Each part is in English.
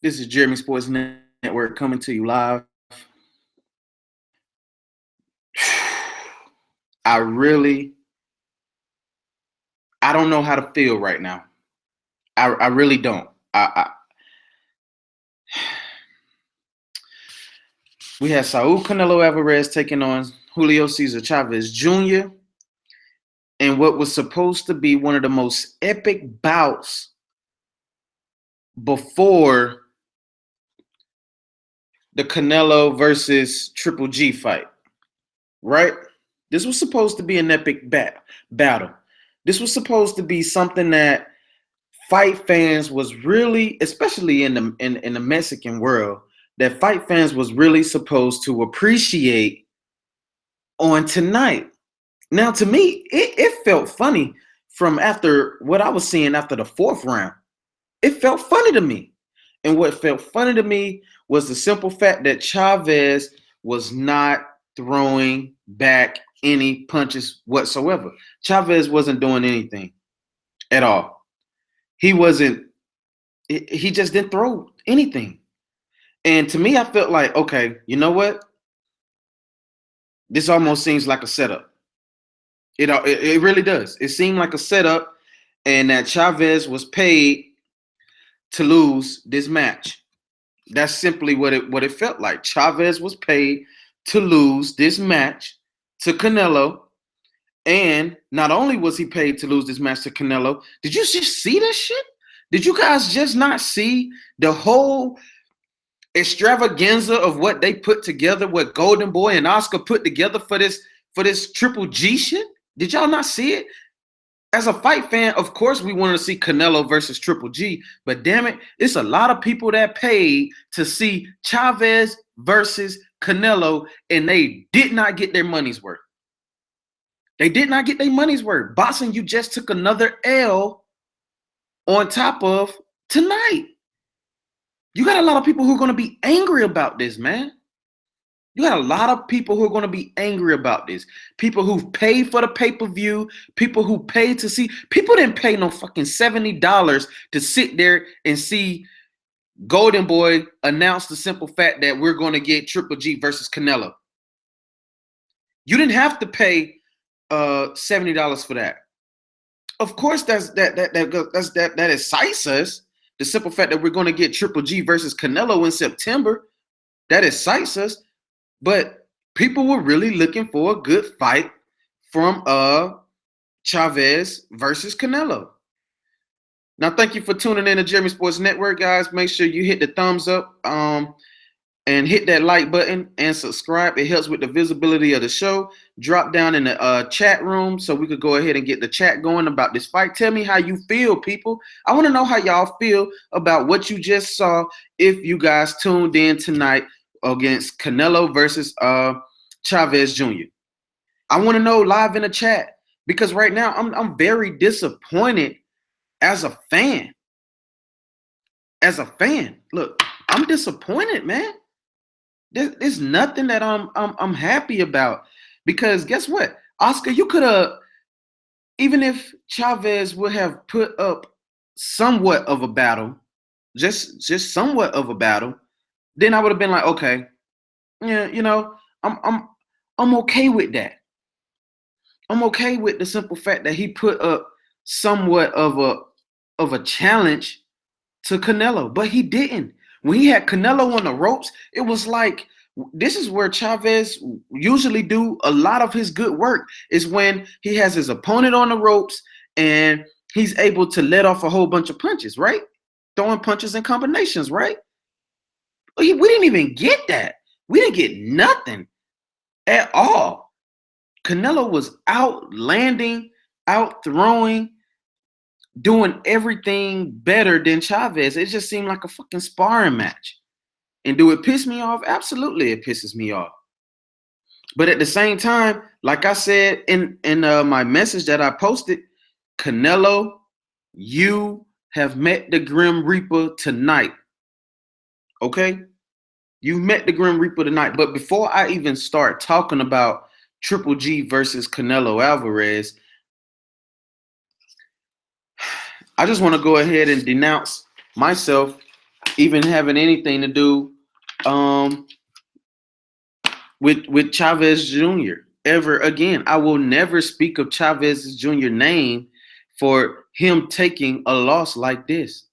This is Jeremy Sports Network coming to you live. I really, I don't know how to feel right now. I really don't. We had Saul Canelo Alvarez taking on Julio Cesar Chavez Jr. in what was supposed to be one of the most epic bouts before the Canelo versus Triple G fight, right? This was supposed to be an epic battle. This was supposed to be something that fight fans was really, especially in the Mexican world, that fight fans was really supposed to appreciate on tonight. Now, to me, it felt funny from after what I was seeing after the fourth round. It felt funny to me. And what felt funny to me was the simple fact that Chavez was not throwing back any punches whatsoever. Chavez wasn't doing anything at all. He just didn't throw anything. And to me, I felt like, okay, you know what? This almost seems like a setup. It really does. It seemed like a setup, and that Chavez was paid to lose this match. That's simply what it felt like. Chavez was paid to lose this match to Canelo. And not only was he paid to lose this match to Canelo, did you just see this shit? Did you guys just not see the whole extravaganza of what they put together, what Golden Boy and Oscar put together for this Triple G shit? Did y'all not see it? As a fight fan, of course we wanted to see Canelo versus Triple G, but damn it, it's a lot of people that paid to see Chavez versus Canelo, and they did not get their money's worth. They did not get their money's worth. Boxing, you just took another L on top of tonight. You got a lot of people who are going to be angry about this, man. You got a lot of people who are going to be angry about this. People who paid for the pay-per-view, people who paid to see. People didn't pay no fucking $70 to sit there and see Golden Boy announce the simple fact that we're going to get Triple G versus Canelo. You didn't have to pay $70 for that. Of course, that excites us. The simple fact that we're going to get Triple G versus Canelo in September, that excites us. But people were really looking for a good fight from Chavez versus Canelo. Now, thank you for tuning in to Jeremy Sports Network, guys. Make sure you hit the thumbs up and hit that like button and subscribe. It helps with the visibility of the show. Drop down in the chat room so we could go ahead and get the chat going about this fight. Tell me how you feel, people. I want to know how y'all feel about what you just saw if you guys tuned in tonight against Canelo versus Chavez Jr. I want to know live in the chat because right now I'm very disappointed as a fan. As a fan, look, I'm disappointed, man. There's nothing that I'm happy about because guess what, Oscar, you could have, even if Chavez would have put up somewhat of a battle, just somewhat of a battle, then I would have been like, okay, yeah, you know, I'm okay with that. I'm okay with the simple fact that he put up somewhat of a challenge to Canelo, but he didn't. When he had Canelo on the ropes, it was like, this is where Chavez usually do a lot of his good work, is when he has his opponent on the ropes and he's able to let off a whole bunch of punches, right? Throwing punches and combinations, right? We didn't even get that. We didn't get nothing at all. Canelo was out landing, out throwing, doing everything better than Chavez. It just seemed like a fucking sparring match. And do it piss me off? Absolutely, it pisses me off. But at the same time, like I said in my message that I posted, Canelo, you have met the Grim Reaper tonight. Okay? You met the Grim Reaper tonight. But before I even start talking about Triple G versus Canelo Alvarez, I just want to go ahead and denounce myself even having anything to do um, with Chavez Jr. ever again. I will never speak of Chavez Jr. name for him taking a loss like this.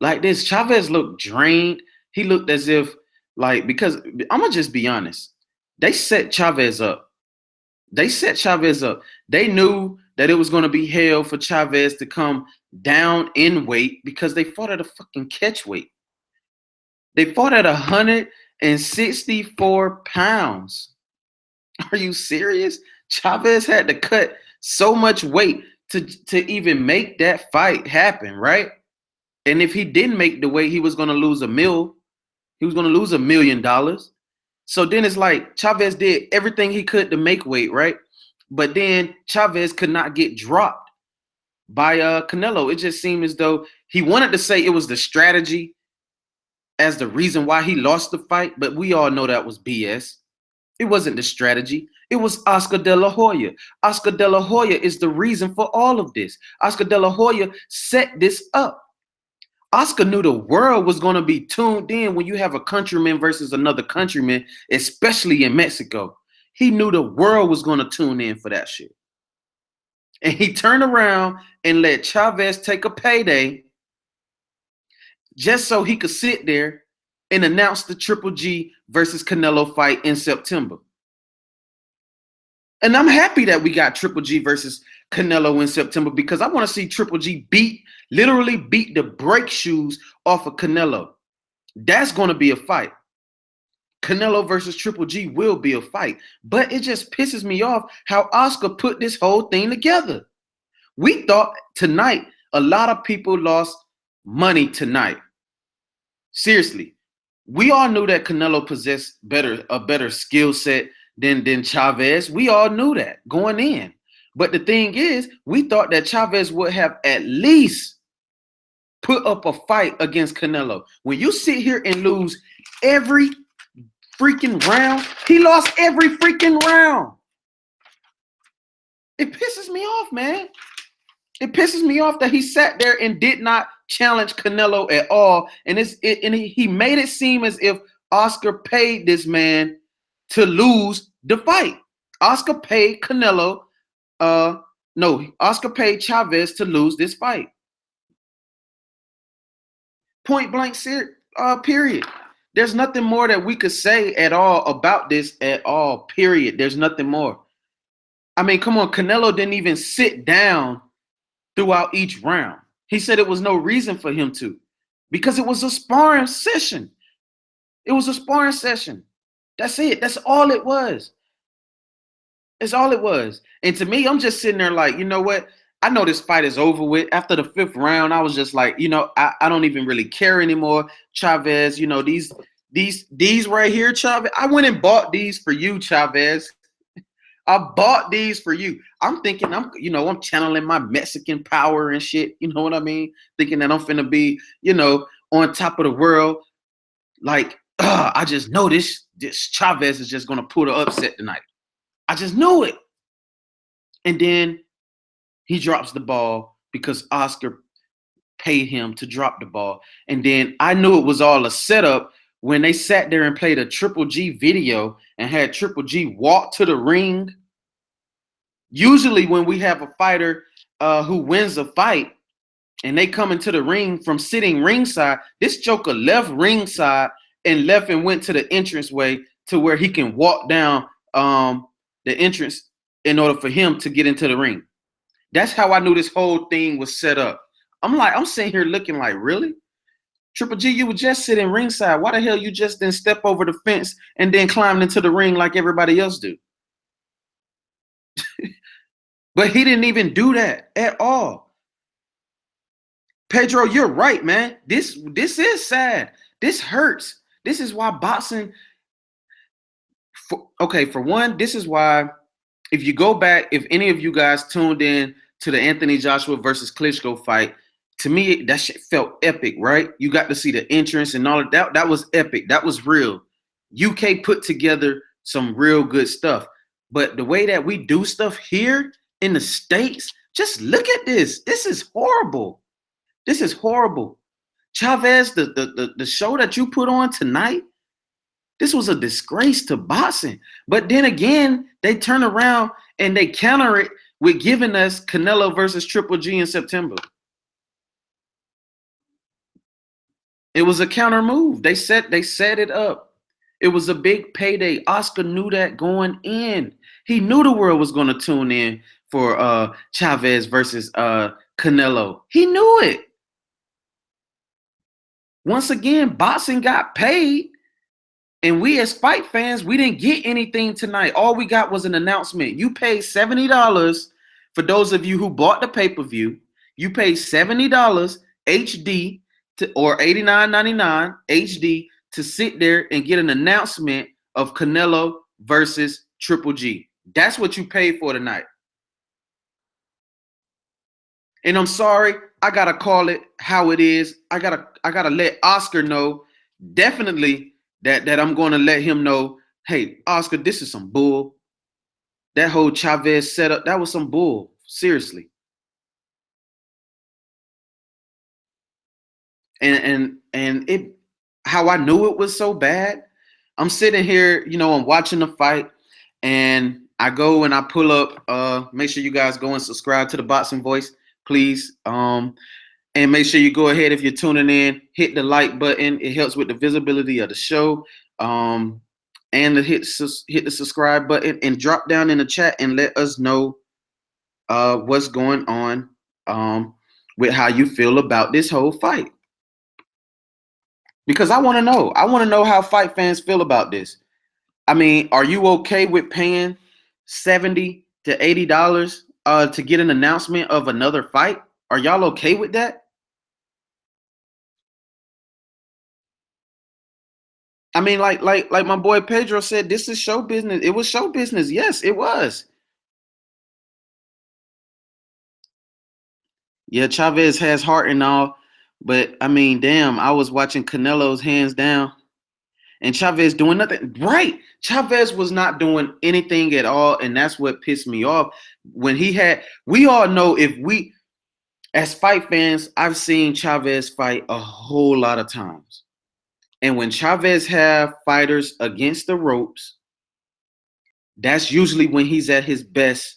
Like this, Chavez looked drained. He looked as if, like, because I'm gonna just be honest, they set Chavez up. They set Chavez up. They knew that it was gonna be hell for Chavez to come down in weight because they fought at a fucking catch weight. They fought at 164 pounds. Are you serious? Chavez had to cut so much weight to even make that fight happen, right? And if he didn't make the weight, he was going to lose He was going to lose $1 million. So then it's like Chavez did everything he could to make weight, right? But then Chavez could not get dropped by Canelo. It just seemed as though he wanted to say it was the strategy as the reason why he lost the fight, but we all know that was BS. It wasn't the strategy. It was Oscar De La Hoya. Oscar De La Hoya is the reason for all of this. Oscar De La Hoya set this up. Oscar knew the world was going to be tuned in when you have a countryman versus another countryman, especially in Mexico. He knew the world was going to tune in for that shit. And he turned around and let Chavez take a payday just so he could sit there and announce the Triple G versus Canelo fight in September. And I'm happy that we got Triple G versus Canelo in September because I want to see Triple G literally beat the brake shoes off of Canelo. That's going to be a fight. Canelo versus Triple G will be a fight. But it just pisses me off how Oscar put this whole thing together. We thought tonight, a lot of people lost money tonight. Seriously. We all knew that Canelo possessed a better skill set than Chavez. We all knew that going in. But the thing is, we thought that Chavez would have at least put up a fight against Canelo. When you sit here and lose every freaking round, he lost every freaking round. It pisses me off, man. It pisses me off that he sat there and did not challenge Canelo at all. And he made it seem as if Oscar paid this man to lose the fight. Oscar paid Canelo, Oscar paid Chavez to lose this fight. Point blank, period. There's nothing more that we could say at all about this at all, period. There's nothing more. I mean, come on, Canelo didn't even sit down throughout each round. He said it was no reason for him to because it was a sparring session. It was a sparring session. That's it. That's all it was. It's all it was. And to me, I'm just sitting there like, you know what? I know this fight is over with. After the 5th round, I was just like, I don't even really care anymore. Chavez, these right here, Chavez. I went and bought these for you, Chavez. I bought these for you. I'm thinking I'm channeling my Mexican power and shit. You know what I mean? Thinking that I'm finna be, on top of the world. Like, I just know this Chavez is just gonna pull the upset tonight. I just knew it. And then he drops the ball because Oscar paid him to drop the ball. And then I knew it was all a setup when they sat there and played a Triple G video and had Triple G walk to the ring. Usually when we have a fighter who wins a fight and they come into the ring from sitting ringside, this joker left ringside and left and went to the entranceway to where he can walk down the entrance in order for him to get into the ring. That's how I knew this whole thing was set up. I'm sitting here looking like, really? Triple G, you were just sitting ringside. Why the hell you just didn't step over the fence and then climbed into the ring like everybody else do? But he didn't even do that at all. Pedro, you're right, man. This is sad. This hurts. This is why boxing. For one, this is why if you go back, if any of you guys tuned in to the Anthony Joshua versus Klitschko fight, to me, that shit felt epic, right? You got to see the entrance and all of that. That was epic. That was real. UK put together some real good stuff. But the way that we do stuff here in the States, just look at this. This is horrible. This is horrible. Chavez, the show that you put on tonight, this was a disgrace to boxing. But then again, they turn around and they counter it with giving us Canelo versus Triple G in September. It was a counter move. They set it up. It was a big payday. Oscar knew that going in. He knew the world was going to tune in for Chavez versus Canelo. He knew it. Once again, boxing got paid. And we as fight fans, we didn't get anything tonight. All we got was an announcement. You paid $70 for those of you who bought the pay-per-view. You paid $70 HD or $89.99 HD to sit there and get an announcement of Canelo versus Triple G. That's what you paid for tonight. And I'm sorry, I gotta call it how it is. I gotta let Oscar know definitely that I'm going to let him know, hey, Oscar, this is some bull. That whole Chavez setup, that was some bull. Seriously. And it, how I knew it was so bad, I'm sitting here, I'm watching the fight, and I go and I pull up, make sure you guys go and subscribe to the Boxing Voice, please. And make sure you go ahead, if you're tuning in, hit the like button. It helps with the visibility of the show. And hit the subscribe button and drop down in the chat and let us know what's going on with how you feel about this whole fight. Because I want to know. I want to know how fight fans feel about this. I mean, are you okay with paying $70 to $80 to get an announcement of another fight? Are y'all okay with that? I mean, like my boy Pedro said, this is show business. It was show business. Yes, it was. Yeah, Chavez has heart and all, but I mean, damn, I was watching Canelo's hands down, and Chavez doing nothing. Right, Chavez was not doing anything at all, and that's what pissed me off. When we all know, if we, as fight fans, I've seen Chavez fight a whole lot of times. And when Chavez have fighters against the ropes, that's usually when he's at his best.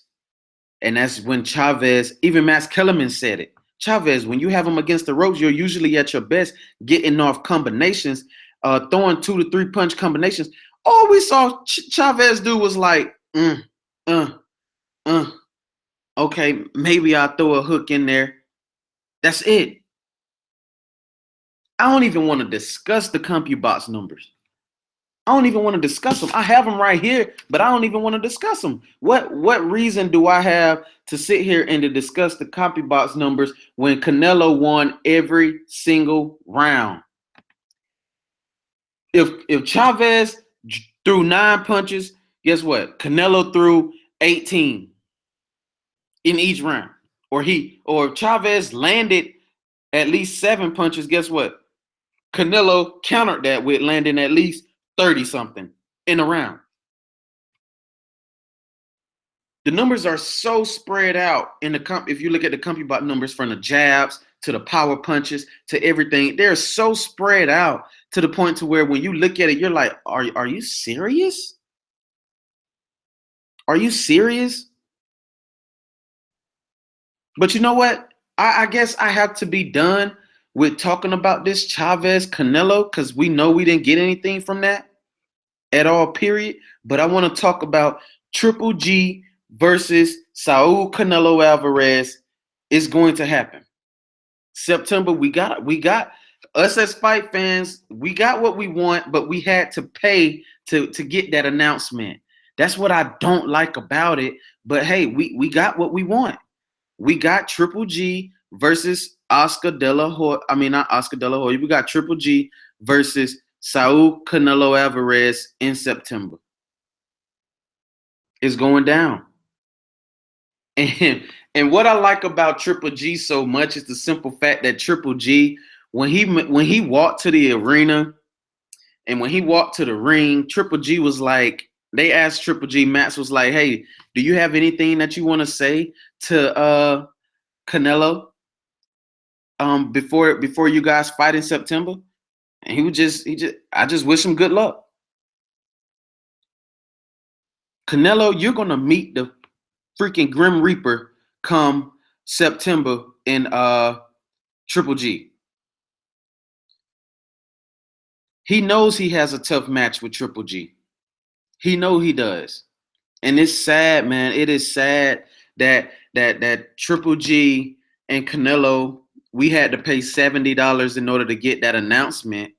And that's when Chavez, even Max Kellerman said it. Chavez, when you have him against the ropes, you're usually at your best, getting off combinations, throwing 2 to 3 punch combinations. All we saw Chavez do was like, okay, maybe I'll throw a hook in there. That's it. I don't even want to discuss the CompuBox numbers. I don't even want to discuss them. I have them right here, but I don't even want to discuss them. What reason do I have to sit here and to discuss the CompuBox numbers when Canelo won every single round? If Chavez threw 9 punches, guess what? Canelo threw 18 in each round. Or if Chavez landed at least 7 punches, guess what? Canelo countered that with landing at least 30-something in a round. The numbers are so spread out in the if you look at the CompuBot numbers, from the jabs to the power punches to everything, they're so spread out to the point to where when you look at it, you're like, are you serious? Are you serious? But you know what? I guess I have to be done with talking about this Chavez Canelo, because we know we didn't get anything from that at all, period. But I want to talk about Triple G versus Saul Canelo Alvarez. Is going to happen September. We got us as fight fans. We got what we want, but we had to pay to get that announcement. That's what I don't like about it. But hey, we got what we want. We got Triple G versus Oscar De La Hoya. I mean, not Oscar De La Hoya. We got Triple G versus Saul Canelo Alvarez in September. It's going down. And what I like about Triple G so much is the simple fact that Triple G, when he walked to the arena and when he walked to the ring, Triple G was like, they asked Triple G, Max was like, hey, do you have anything that you want to say to Canelo? before you guys fight in September, and I just wish him good luck. Canelo, you're gonna meet the freaking Grim Reaper come September in Triple G. He knows he has a tough match with Triple G. He know he does. And it's sad, man. It is sad that Triple G and Canelo, we had to pay $70 in order to get that announcement.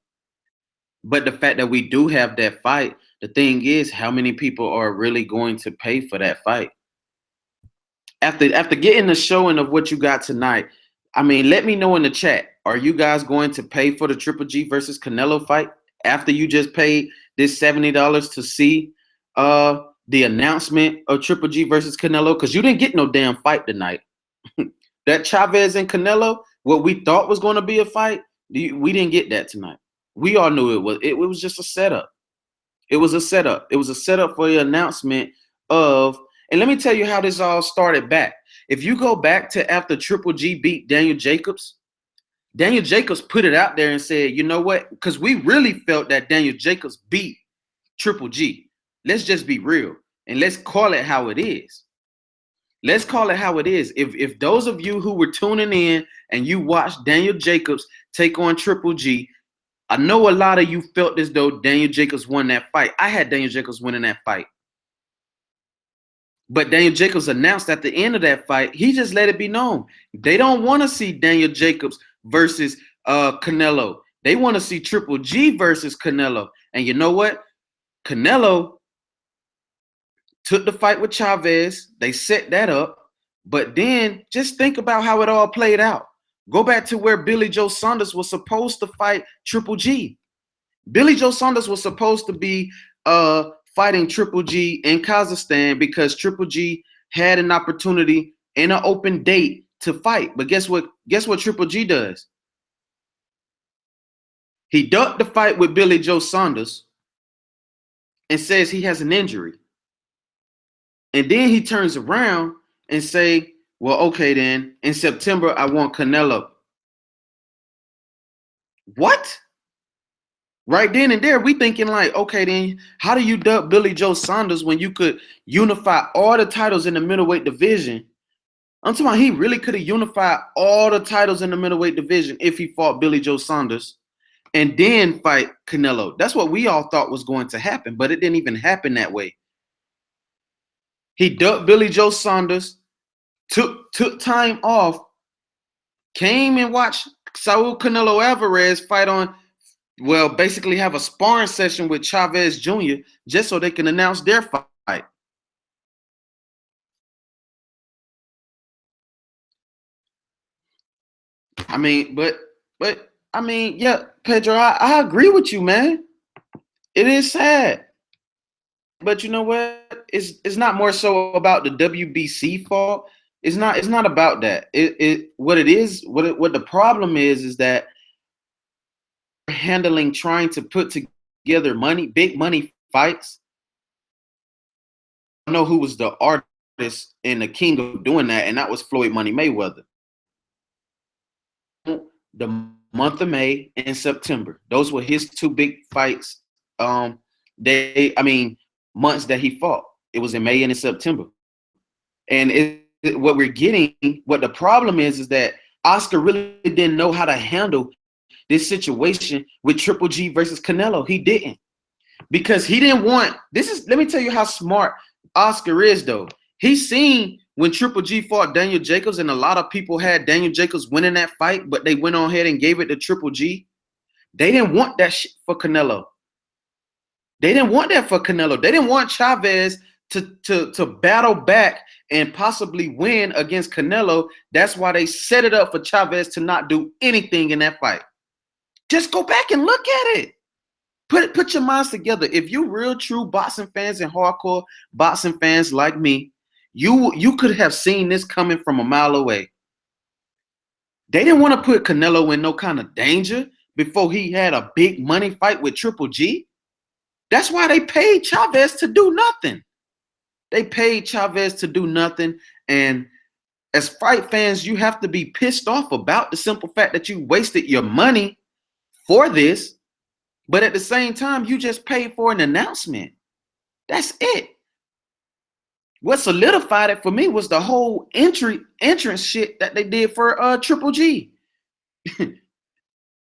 But the fact that we do have that fight, the thing is, how many people are really going to pay for that fight? After getting the showing of what you got tonight, I mean, let me know in the chat. Are you guys going to pay for the Triple G versus Canelo fight after you just paid this $70 to see the announcement of Triple G versus Canelo? Because you didn't get no damn fight tonight. That Chavez and Canelo, what we thought was going to be a fight, we didn't get that tonight. We all knew it was. It was just a setup. It was a setup. It was a setup for the announcement of. And let me tell you how this all started back. If you go back to after Triple G beat Daniel Jacobs put it out there and said, you know what? Because we really felt that Daniel Jacobs beat Triple G. Let's just be real. And let's call it how it is. Let's call it how it is. If those of you who were tuning in and you watched Daniel Jacobs take on Triple G, I know a lot of you felt as though Daniel Jacobs won that fight. I had Daniel Jacobs winning that fight. But Daniel Jacobs announced at the end of that fight, he just let it be known. They don't want to see Daniel Jacobs versus Canelo. They want to see Triple G versus Canelo. And you know what? Canelo took the fight with Chavez. They set that up. But then just think about how it all played out. Go back to where Billy Joe Saunders was supposed to fight Triple G. Billy Joe Saunders was supposed to be fighting Triple G in Kazakhstan because Triple G had an opportunity in an open date to fight. But guess what? Guess what Triple G does? He ducked the fight with Billy Joe Saunders and says he has an injury. And then he turns around and say, well, okay, then in September, I want Canelo. What? Right then and there, we thinking like, okay, then how do you duck Billy Joe Saunders when you could unify all the titles in the middleweight division? I'm talking about he really could have unified all the titles in the middleweight division if he fought Billy Joe Saunders and then fight Canelo. That's what we all thought was going to happen, but it didn't even happen that way. He ducked Billy Joe Saunders, took time off, came and watched Saul Canelo Alvarez fight on. Well, basically have a sparring session with Chavez Jr. just so they can announce their fight. I mean, but I mean, yeah, Pedro, I agree with you, man. It is sad. But you know what? It's not more so about the WBC fault. It's not about that. What the problem is that handling trying to put together big money fights. I know who was the artist and the king of doing that, and that was Floyd Money Mayweather. The month of May and September, those were his two big fights. Months that he fought. It was in May and in September. And what the problem is that Oscar really didn't know how to handle this situation with Triple G versus Canelo. He didn't. Because he didn't want let me tell you how smart Oscar is, though. He's seen when Triple G fought Daniel Jacobs, and a lot of people had Daniel Jacobs winning that fight, but they went on ahead and gave it to Triple G. They didn't want that shit for Canelo. They didn't want that for Canelo. They didn't want Chavez to battle back and possibly win against Canelo. That's why they set it up for Chavez to not do anything in that fight. Just go back and look at it. Put your minds together. If you real true boxing fans and hardcore boxing fans like me, you could have seen this coming from a mile away. They didn't want to put Canelo in no kind of danger before he had a big money fight with Triple G. That's why they paid Chavez to do nothing. They paid Chavez to do nothing, and As fight fans, you have to be pissed off about the simple fact that you wasted your money for this, but at the same time, you just paid for an announcement. That's it. What solidified it for me was the whole entrance shit that they did for Triple G.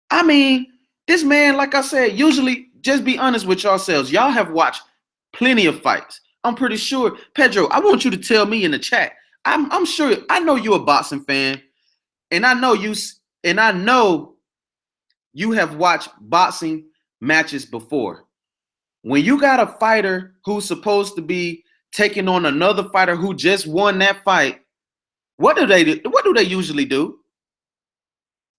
I mean, this man, like I said, usually just be honest with yourselves. Y'all have watched plenty of fights. I'm pretty sure, Pedro, I want you to tell me in the chat. I'm sure I know you're a boxing fan, and I know you have watched boxing matches before. When you got a fighter who's supposed to be taking on another fighter who just won that fight, what do they do? What do they usually do?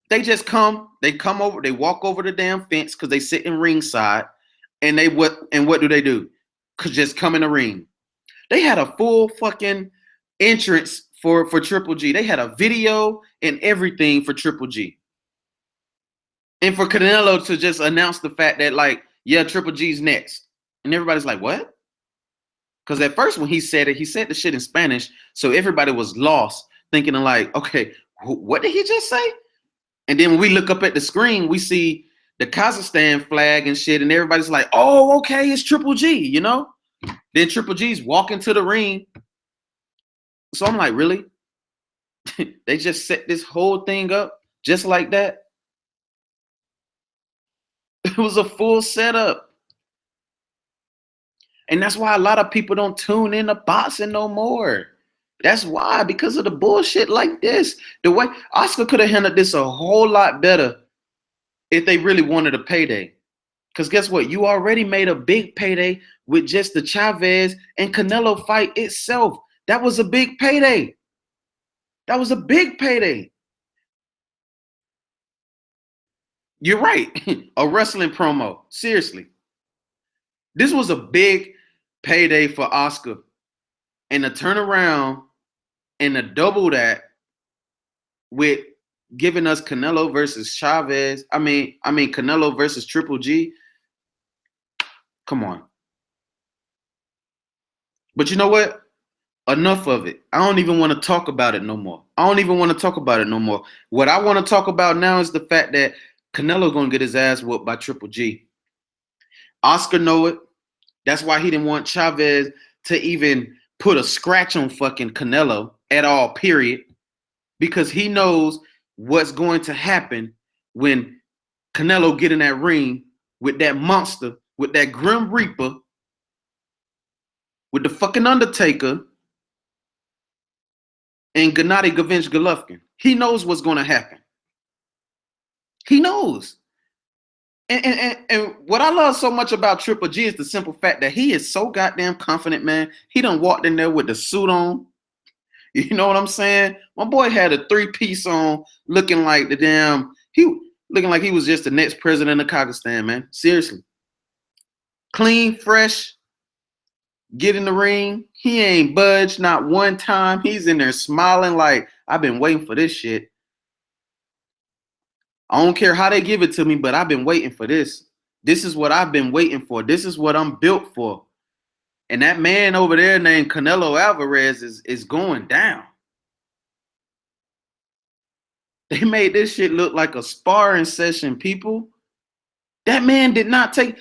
They just come over, they walk over the damn fence because they sit in ringside, and what do they do? Cause just come in the ring. They had a full fucking entrance for Triple G. They had a video and everything for Triple G. And for Canelo to just announce the fact that, like, yeah, Triple G's next. And everybody's like, what? Because at first when he said it, he said the shit in Spanish. So everybody was lost, thinking like, okay, what did he just say? And then when we look up at the screen, we see the Kazakhstan flag and shit. And everybody's like, oh, okay, it's Triple G, you know? Then Triple G's walking to the ring. So I'm like, really? They just set this whole thing up just like that? It was a full setup. And that's why a lot of people don't tune into boxing no more. That's why, because of the bullshit like this. The way Oscar could have handled this a whole lot better if they really wanted a payday. Because guess what? You already made a big payday with just the Chavez and Canelo fight itself. That was a big payday. That was a big payday. You're right. A wrestling promo. Seriously. This was a big payday for Oscar. And to turn around and to double that with giving us Canelo versus Chavez. I mean Canelo versus Triple G. Come on. But you know what? Enough of it. I don't even want to talk about it no more. What I want to talk about now is the fact that Canelo gonna get his ass whooped by Triple G. Oscar know it. That's why he didn't want Chavez to even put a scratch on fucking Canelo at all, period. Because he knows what's going to happen when Canelo get in that ring with that monster, with that Grim Reaper, with the fucking Undertaker, and Gennady Golovkin. He knows what's going to happen. He knows. And what I love so much about Triple G is the simple fact that he is so goddamn confident, man. He done walked in there with the suit on. You know what I'm saying? My boy had a 3-piece on, looking like looking like he was just the next president of Kazakhstan, man. Seriously. Clean, fresh, get in the ring. He ain't budged not one time. He's in there smiling like, I've been waiting for this shit. I don't care how they give it to me, but I've been waiting for this. This is what I've been waiting for. This is what I'm built for. And that man over there named Canelo Alvarez is going down. They made this shit look like a sparring session, people. That man did not take...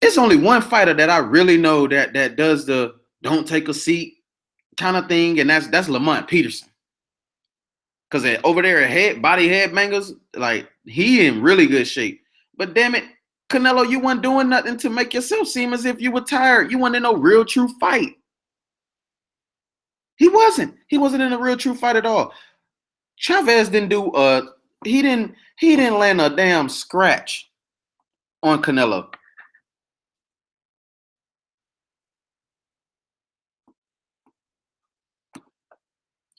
It's only one fighter that I really know that does the don't take a seat kind of thing, and that's Lamont Peterson. Because over there at Body Headbangers, like, he in really good shape. But damn it, Canelo, you weren't doing nothing to make yourself seem as if you were tired. You weren't in no real true fight. He wasn't. He wasn't in a real true fight at all. Chavez didn't do he didn't land a damn scratch on Canelo.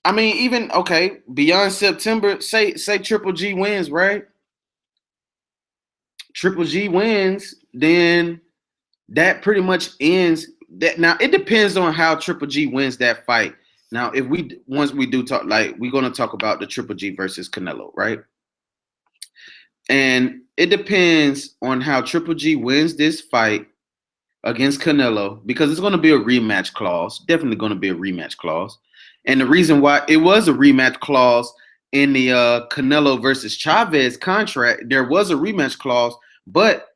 I mean, even okay, beyond September, say Triple G wins, right? Triple G wins, then that pretty much ends that. Now it depends on how Triple G wins that fight. Now, once we do talk, like, we're gonna talk about the Triple G versus Canelo, right? And it depends on how Triple G wins this fight against Canelo, because it's gonna be a rematch clause. Definitely gonna be a rematch clause. And the reason why it was a rematch clause in the Canelo versus Chavez contract, there was a rematch clause, but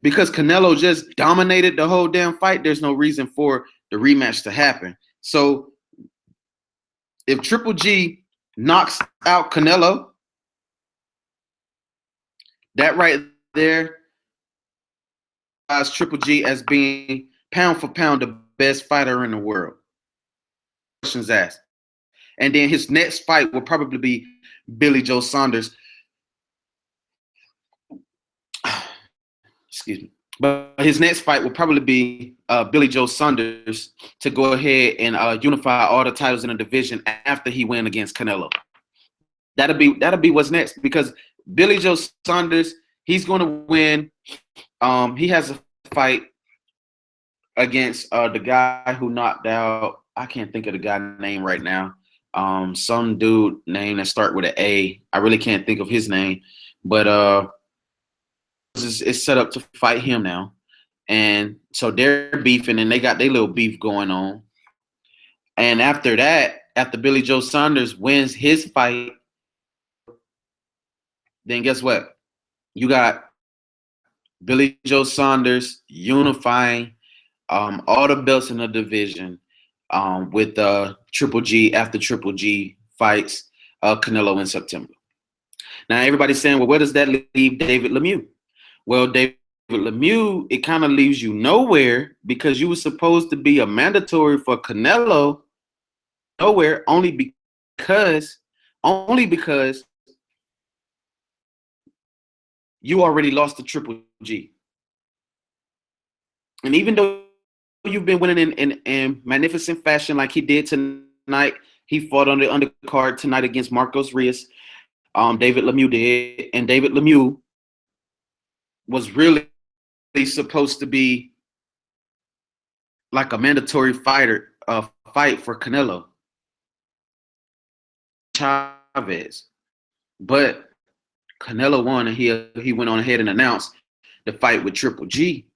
because Canelo just dominated the whole damn fight, there's no reason for the rematch to happen. So if Triple G knocks out Canelo, that right there Triple G as being pound for pound the best fighter in the world. Questions asked. And then his next fight will probably be Billy Joe Saunders. Excuse me. But his next fight will probably be Billy Joe Saunders to go ahead and unify all the titles in the division after he win against Canelo. That'll be what's next, because Billy Joe Saunders, he's going to win. He has a fight against the guy who knocked out, I can't think of the guy's name right now. Some dude name that start with an A. I really can't think of his name, but it's set up to fight him now. And so they're beefing, and they got their little beef going on. And after that, after Billy Joe Saunders wins his fight, then guess what? You got Billy Joe Saunders unifying all the belts in the division with Triple G after Triple G fights Canelo in September. Now, everybody's saying, well, where does that leave David Lemieux? Well, David Lemieux, it kind of leaves you nowhere, because you were supposed to be a mandatory for Canelo. Nowhere, only because you already lost to Triple G. And even though you've been winning in magnificent fashion like he did tonight, he fought on the undercard tonight against Marcos Reyes. David Lemieux did, and David Lemieux was really supposed to be like a mandatory fight for Canelo Chavez, but Canelo won, and he went on ahead and announced the fight with Triple G.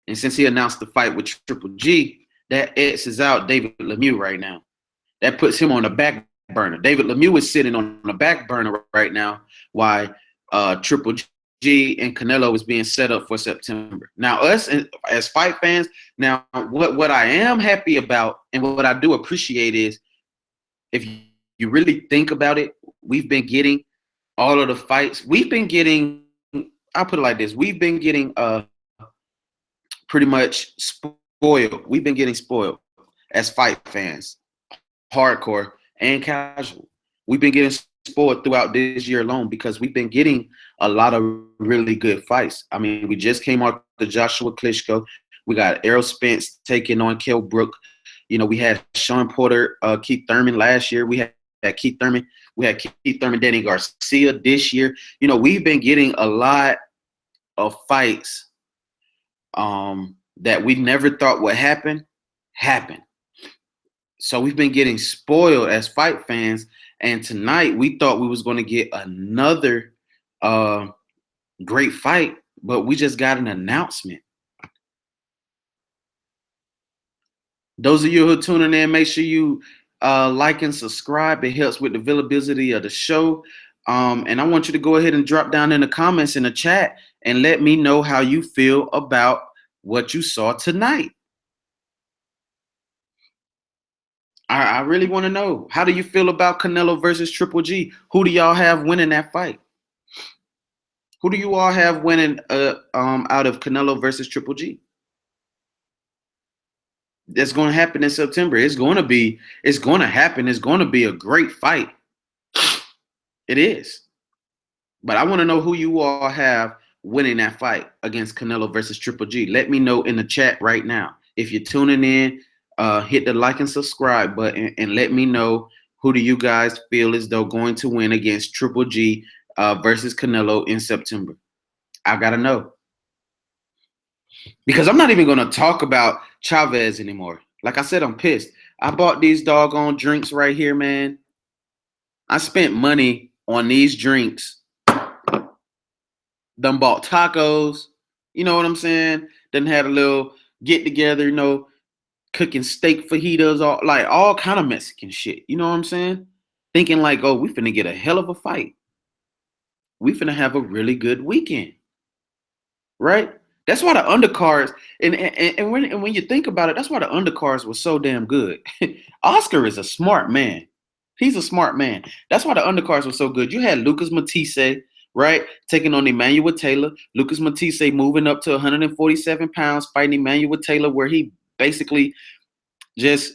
And since he announced the fight with Triple G, that X's out David Lemieux right now. That puts him on the back burner. David Lemieux is sitting on the back burner right now, while Triple G and Canelo is being set up for September. Now, us as fight fans, now what I am happy about and what I do appreciate is, if you really think about it, we've been getting all of the fights. We've been getting, I'll put it like this, we've been getting pretty much spoiled. We've been getting spoiled as fight fans, hardcore and casual. We've been getting spoiled throughout this year alone, because we've been getting a lot of really good fights. I mean, we just came out the Joshua Klitschko. We got Errol Spence taking on Kell Brook. You know, we had Sean Porter, Keith Thurman last year. We had Keith Thurman. We had Keith Thurman, Danny Garcia this year. You know, we've been getting a lot of fights that we never thought would happen. So we've been getting spoiled as fight fans. And tonight we thought we was going to get another great fight, but we just got an announcement. Those of you who are tuning in, make sure you like and subscribe. It helps with the visibility of the show. And I want you to go ahead and drop down in the comments in the chat and let me know how you feel about what you saw tonight. I really want to know. How do you feel about Canelo versus Triple G? Who do y'all have winning that fight? Who do you all have winning out of Canelo versus Triple G? That's going to happen in September. It's going to happen. It's going to be a great fight. It is. But I want to know who you all have winning that fight against Canelo versus Triple G. Let me know in the chat right now. If you're tuning in, hit the like and subscribe button and let me know, who do you guys feel as though going to win against Triple G versus Canelo in September? I got to know. Because I'm not even going to talk about Chavez anymore. Like I said, I'm pissed. I bought these doggone drinks right here, man. I spent money on these drinks. Done bought tacos. You know what I'm saying? Done had a little get together, you know. cooking steak fajitas, all kind of Mexican shit. You know what I'm saying? Thinking like, oh, we finna get a hell of a fight. We finna have a really good weekend, right? That's why the undercards and when you think about it, that's why the undercards were so damn good. Oscar is a smart man. He's a smart man. That's why the undercards were so good. You had Lucas Matisse, right, taking on Emmanuel Taylor. Lucas Matisse moving up to 147 pounds, fighting Emmanuel Taylor, where he basically just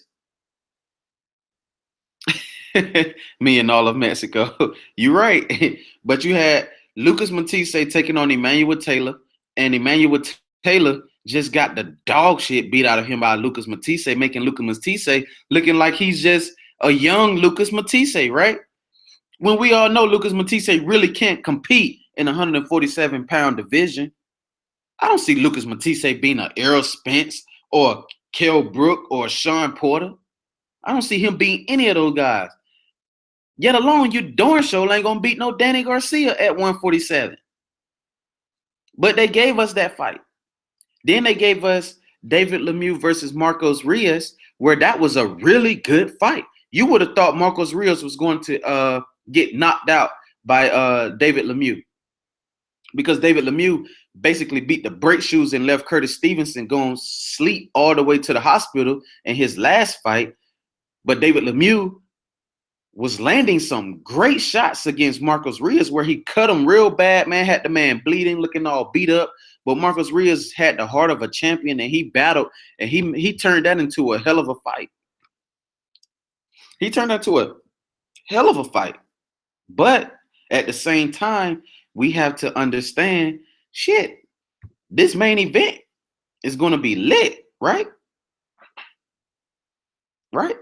me and all of Mexico. You're right. But you had Lucas Matisse taking on Emmanuel Taylor, and Emmanuel Taylor just got the dog shit beat out of him by Lucas Matisse, making Lucas Matisse looking like he's just a young Lucas Matisse, right? When we all know Lucas Matisse really can't compete in a 147-pound division. I don't see Lucas Matisse being an Errol Spence or Kell Brook or Sean Porter. I don't see him being any of those guys. Yet alone, you darn sure ain't gonna beat no Danny Garcia at 147. But they gave us that fight. Then they gave us David Lemieux versus Marcos Reyes, where that was a really good fight. You would have thought Marcos Reyes was going to get knocked out by David Lemieux, because David Lemieux basically beat the brake shoes and left Curtis Stevenson going sleep all the way to the hospital in his last fight. But David Lemieux was landing some great shots against Marcos Reyes, where he cut him real bad, man, had the man bleeding, looking all beat up. But Marcos Reyes had the heart of a champion, and he battled, and he turned that into a hell of a fight. He turned that into a hell of a fight. But at the same time, we have to understand, shit, this main event is going to be lit, right? Right?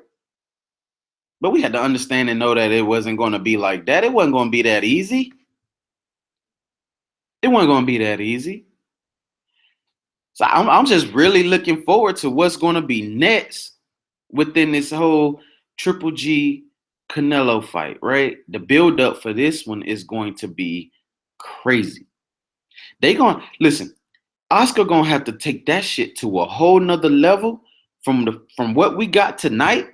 But we had to understand and know that it wasn't going to be like that. It wasn't going to be that easy. It wasn't going to be that easy. So I'm just really looking forward to what's going to be next within this whole Triple G Canelo fight, right? The build up for this one is going to be crazy. They going to listen. Oscar gonna have to take that shit to a whole nother level from what we got tonight.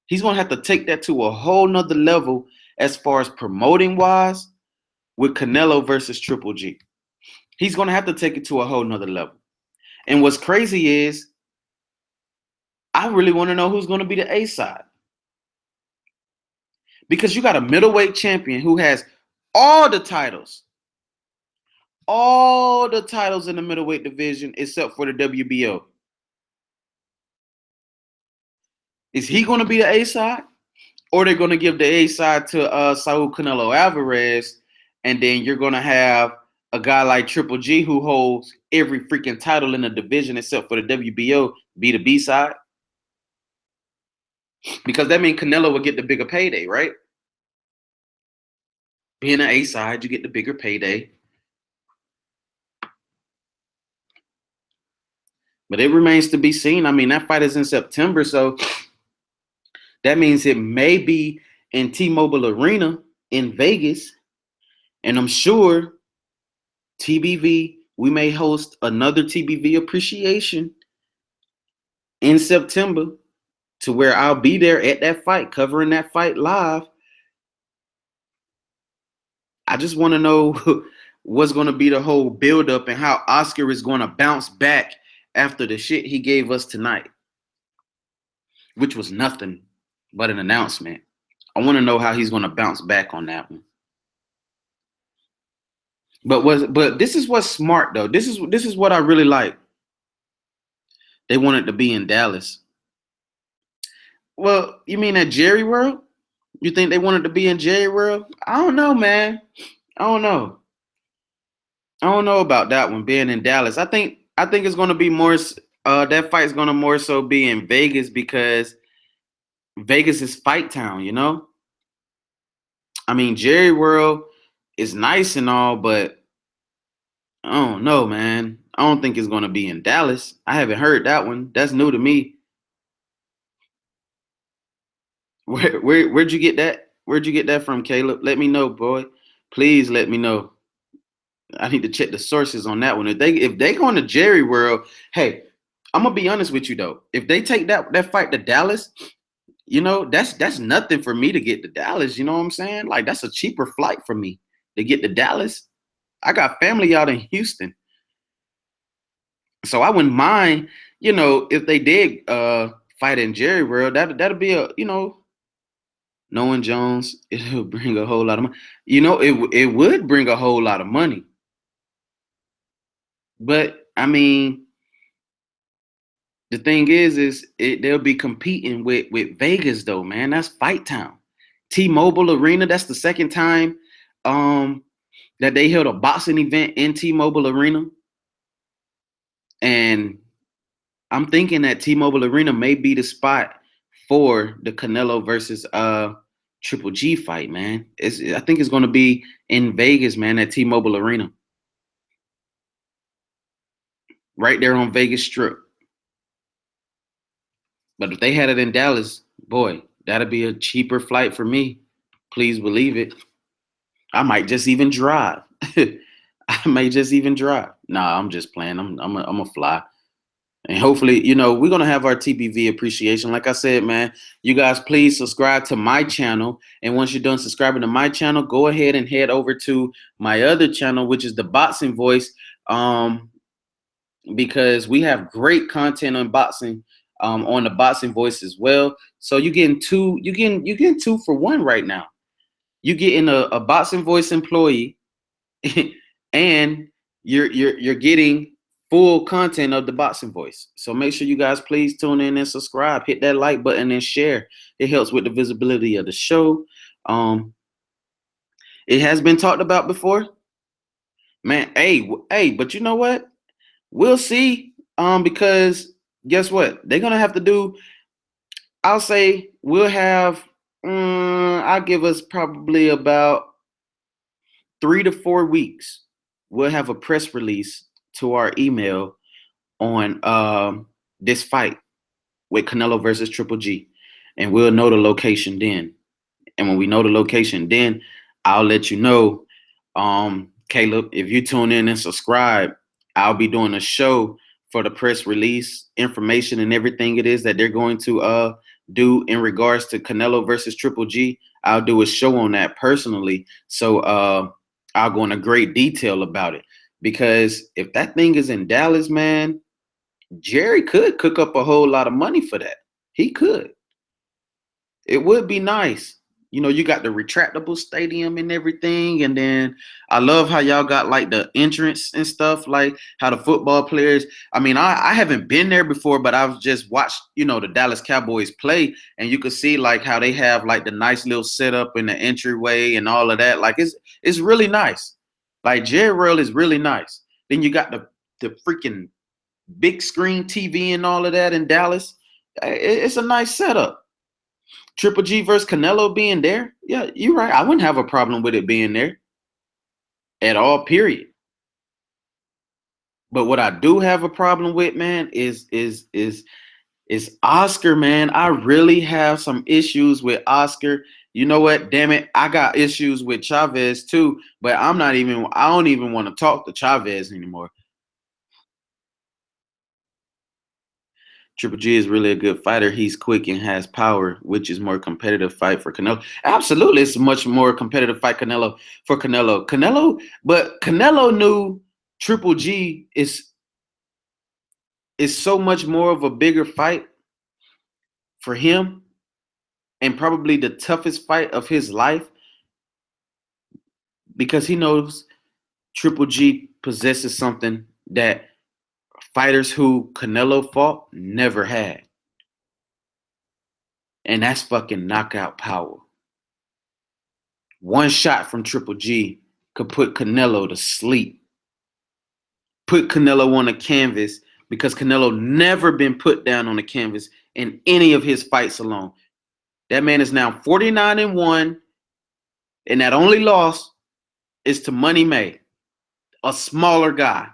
He's gonna have to take that to a whole nother level as far as promoting wise with Canelo versus Triple G. He's gonna have to take it to a whole nother level. And what's crazy is, I really want to know who's gonna be the A side. Because you got a middleweight champion who has all the titles in the middleweight division except for the WBO. Is he going to be the A side, or they're going to give the A side to Saul Canelo Alvarez, and then you're going to have a guy like Triple G who holds every freaking title in the division except for the WBO be the B side? Because that means Canelo will get the bigger payday, right? Being an A side, you get the bigger payday. But it remains to be seen. I mean, that fight is in September, so that means it may be in T-Mobile Arena in Vegas. And I'm sure TBV, we may host another TBV appreciation in September, to where I'll be there at that fight, covering that fight live. I just want to know what's going to be the whole build-up and how Oscar is going to bounce back after the shit he gave us tonight, which was nothing but an announcement. I want to know how he's going to bounce back on that one. But this is what's smart though. This is what I really like. They wanted to be in Dallas. Well, you mean at Jerry World? You think they wanted to be in Jerry World? I don't know, man. I don't know about that one being in Dallas. I think it's going to be more. That fight's going to more so be in Vegas, because Vegas is fight town, you know? I mean, Jerry World is nice and all, but I don't know, man. I don't think it's going to be in Dallas. I haven't heard that one. That's new to me. Where'd you get that? Where'd you get that from, Caleb? Let me know, boy. Please let me know. I need to check the sources on that one. If they going to Jerry World, hey, I'm gonna be honest with you though. If they take that fight to Dallas, that's nothing for me to get to Dallas. You know what I'm saying? Like that's a cheaper flight for me to get to Dallas. I got family out in Houston, so I wouldn't mind. If they did fight in Jerry World, that'd be knowing Jones, it'll bring a whole lot of money. It would bring a whole lot of money, but I mean, the thing is they'll be competing with Vegas though, man. That's Fight Town. T-Mobile Arena. That's the second time that they held a boxing event in T-Mobile Arena, and I'm thinking that T-Mobile Arena may be the spot for the Canelo versus Triple G fight, man. I think it's going to be in Vegas, man, at T-Mobile Arena, right there on Vegas Strip. But if they had it in Dallas, boy, that'd be a cheaper flight for me. Please believe it. I might just even drive. I may just even drive. Nah, I'm just playing. I'm a fly. And hopefully, we're going to have our TBV appreciation. Like I said, man, you guys please subscribe to my channel. And once you're done subscribing to my channel, go ahead and head over to my other channel, which is the Boxing Voice, because we have great content on boxing on the Boxing Voice as well. So you're getting two for one right now. You're getting a Boxing Voice employee and you're getting full content of the Boxing Voice. So make sure you guys please tune in and subscribe. Hit that like button and share. It helps with the visibility of the show. It has been talked about before. Man, hey, but you know what? We'll see. Because guess what? They're gonna have to do. I'll say we'll have. I'll give us probably about 3 to 4 weeks. We'll have a press release to our email on this fight with Canelo versus Triple G, and we'll know the location then. And when we know the location, then I'll let you know. Caleb, if you tune in and subscribe, I'll be doing a show for the press release information and everything it is that they're going to do in regards to Canelo versus Triple G. I'll do a show on that personally. So I'll go into great detail about it, because if that thing is in Dallas, man, Jerry could cook up a whole lot of money for that. He could. It would be nice. You got the retractable stadium and everything. And then I love how y'all got like the entrance and stuff, like how the football players. I mean, I haven't been there before, but I've just watched, the Dallas Cowboys play, and you could see like how they have like the nice little setup in the entryway and all of that. Like it's really nice. Like Jerry World is really nice. Then you got the freaking big screen TV and all of that in Dallas. It's a nice setup. Triple G versus Canelo being there, yeah, you're right. I wouldn't have a problem with it being there at all, period. But what I do have a problem with, man, is Oscar, man. I really have some issues with Oscar. You know what? Damn it, I got issues with Chavez too. But I don't even want to talk to Chavez anymore. Triple G is really a good fighter. He's quick and has power, which is more competitive fight for Canelo. Absolutely, it's a much more competitive fight for Canelo. But Canelo knew Triple G is so much more of a bigger fight for him, and probably the toughest fight of his life, because he knows Triple G possesses something that fighters who Canelo fought never had. And that's fucking knockout power. One shot from Triple G could put Canelo to sleep. Put Canelo on the canvas, because Canelo never been put down on the canvas in any of his fights alone. That man is now 49-1, and that only loss is to Money May, a smaller guy.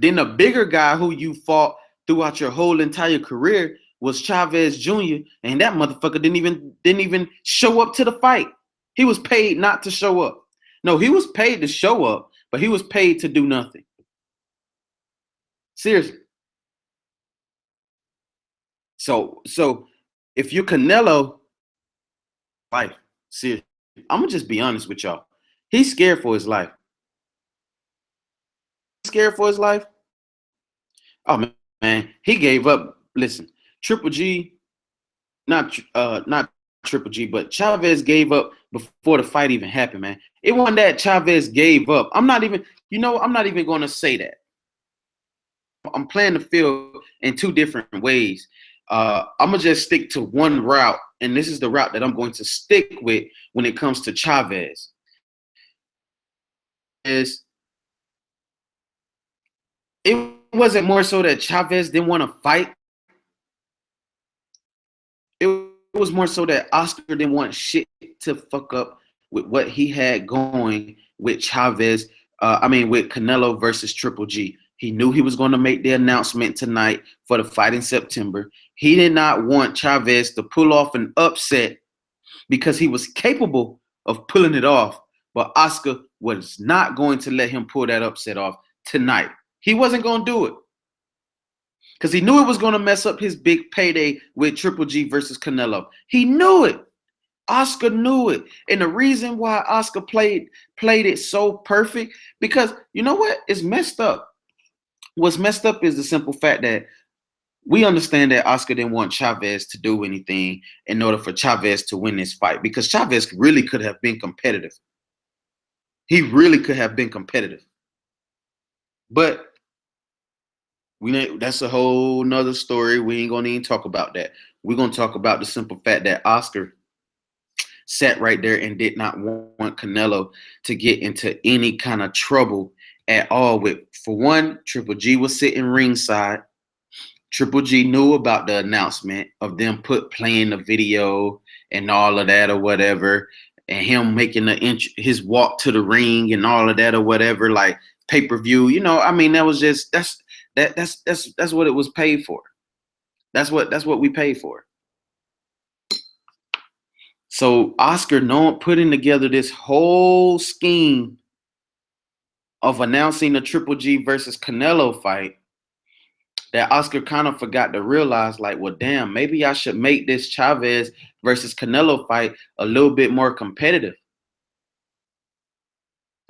Then the bigger guy who you fought throughout your whole entire career was Chavez Jr., and that motherfucker didn't even show up to the fight. He was paid not to show up. No, he was paid to show up, but he was paid to do nothing. Seriously. So if you're Canelo, life, seriously, I'm gonna just be honest with y'all. He's scared for his life. Scared for his life. Oh man, he gave up. Listen, Triple G, not Triple G, but Chavez gave up before the fight even happened, man. It wasn't that Chavez gave up. I'm not even, I'm not even gonna say that. I'm playing the field in two different ways. I'm gonna just stick to one route, and this is the route that I'm going to stick with when it comes to Chavez. Is it wasn't more so that Chavez didn't want to fight. It was more so that Oscar didn't want shit to fuck up with what he had going with Chavez. With Canelo versus Triple G. He knew he was going to make the announcement tonight for the fight in September. He did not want Chavez to pull off an upset because he was capable of pulling it off, but Oscar was not going to let him pull that upset off tonight. He wasn't going to do it because he knew it was going to mess up his big payday with Triple G versus Canelo. He knew it. Oscar knew it. And the reason why Oscar played it so perfect, because you know what? It's messed up. What's messed up is the simple fact that we understand that Oscar didn't want Chavez to do anything in order for Chavez to win this fight, because Chavez really could have been competitive. He really could have been competitive. But that's a whole nother story. We ain't gonna even talk about that. We're gonna talk about the simple fact that Oscar sat right there and did not want Canelo to get into any kind of trouble at all with, for one, Triple G was sitting ringside. Triple G knew about the announcement of them playing the video and all of that or whatever, and him making his walk to the ring and all of that or whatever, like pay-per-view. That was just that's what it was paid for. That's what we paid for. So Oscar putting together this whole scheme of announcing the Triple G versus Canelo fight, that Oscar kind of forgot to realize, like, well, damn, maybe I should make this Chavez versus Canelo fight a little bit more competitive.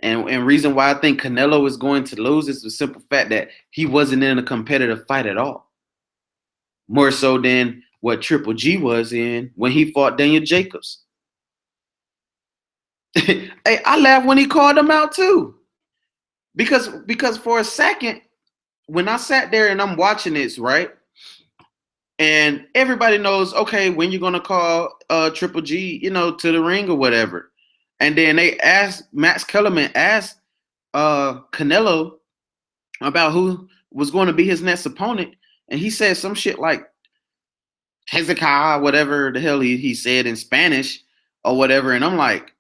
And reason why I think Canelo is going to lose is the simple fact that he wasn't in a competitive fight at all. More so than what Triple G was in when he fought Daniel Jacobs. Hey, I laughed when he called him out too. Because for a second, when I sat there and I'm watching this, right? And everybody knows, okay, when you're gonna call Triple G, to the ring or whatever. And then Max Kellerman asked Canelo about who was going to be his next opponent, and he said some shit like Hezekiah, whatever the hell he said in Spanish or whatever. And I'm like,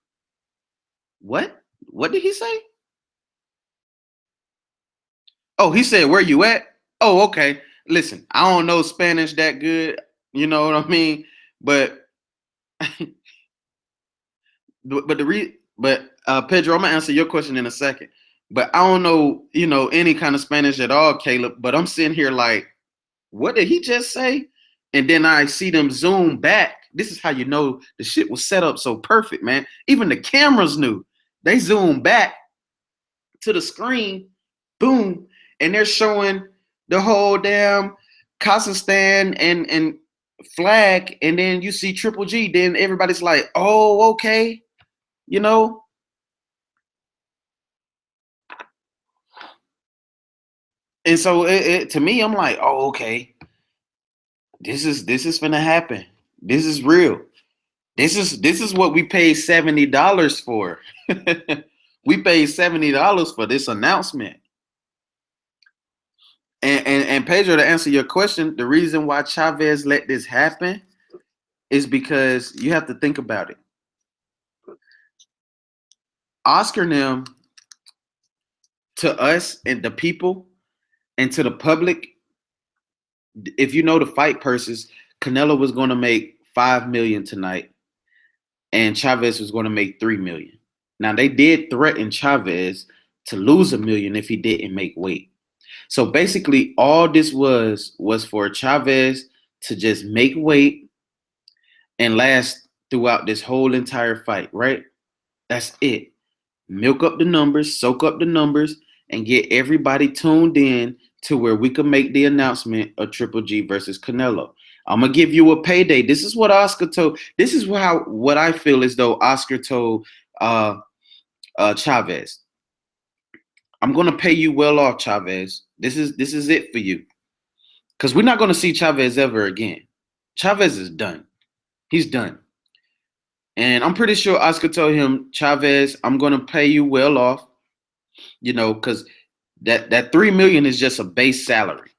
what? What did he say? Oh, he said, where you at? Oh, okay. Listen, I don't know Spanish that good. You know what I mean? But Pedro, I'm gonna answer your question in a second. But I don't know, any kind of Spanish at all, Caleb. But I'm sitting here like, what did he just say? And then I see them zoom back. This is how you know the shit was set up so perfect, man. Even the cameras knew. They zoom back to the screen, boom, and they're showing the whole damn Kazakhstan and flag, and then you see Triple G. Then everybody's like, oh, okay, And so to me, I'm like, oh, okay, this is gonna happen. This is real. This is what we paid $70 for. We paid $70 for this announcement. And Pedro, to answer your question, the reason why Chavez let this happen is because you have to think about it. Oscar and them, to us and the people and to the public, if you know the fight purses, Canelo was going to make $5 million tonight, and Chavez was going to make $3 million. Now they did threaten Chavez to lose $1 million if he didn't make weight. So basically, all this was for Chavez to just make weight and last throughout this whole entire fight, right? That's it. Milk up the numbers, soak up the numbers, and get everybody tuned in to where we can make the announcement of Triple G versus Canelo. I'm gonna give you a payday. This is what Oscar told. This is what I feel as though Oscar told Chavez. I'm gonna pay you well off, Chavez. This is it for you, because we're not gonna see Chavez ever again. Chavez is done. He's done. And I'm pretty sure Oscar told him, Chavez, I'm gonna pay you well off, because that 3 million is just a base salary.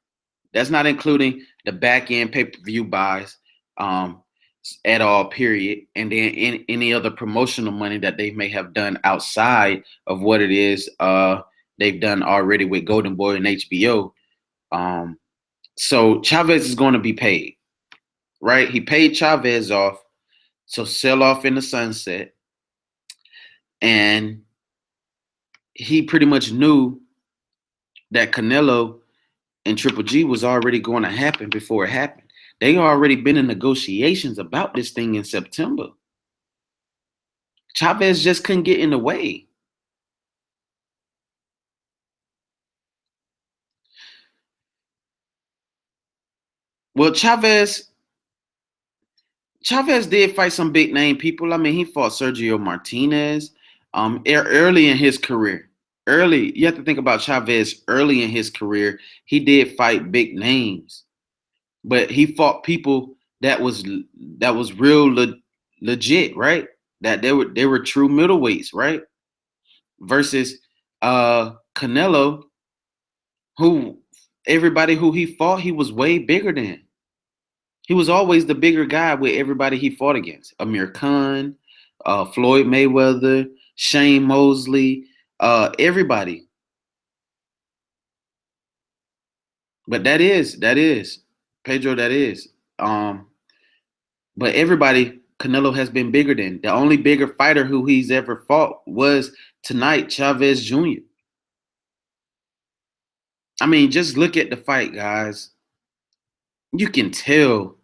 That's not including the back end pay-per-view buys at all, period. And then any other promotional money that they may have done outside of what it is they've done already with Golden Boy and HBO. So Chavez is going to be paid, right? He paid Chavez off, so sell off in the sunset. And he pretty much knew that Canelo and Triple G was already going to happen before it happened. They already been in negotiations about this thing in September. Chavez just couldn't get in the way. Well, Chavez did fight some big name people. I mean, he fought Sergio Martinez early in his career. You have to think about Chavez early in his career. He did fight big names, but he fought people that was real legit, right? That they were true middleweights, right? Versus Canelo, who everybody who he fought, he was way bigger than. He was always the bigger guy with everybody he fought against. Amir Khan, Floyd Mayweather, Shane Mosley, everybody. But that is Pedro. That is. But everybody Canelo has been bigger than. The only bigger fighter who he's ever fought was tonight, Chavez Jr. I mean, just look at the fight, guys. You can tell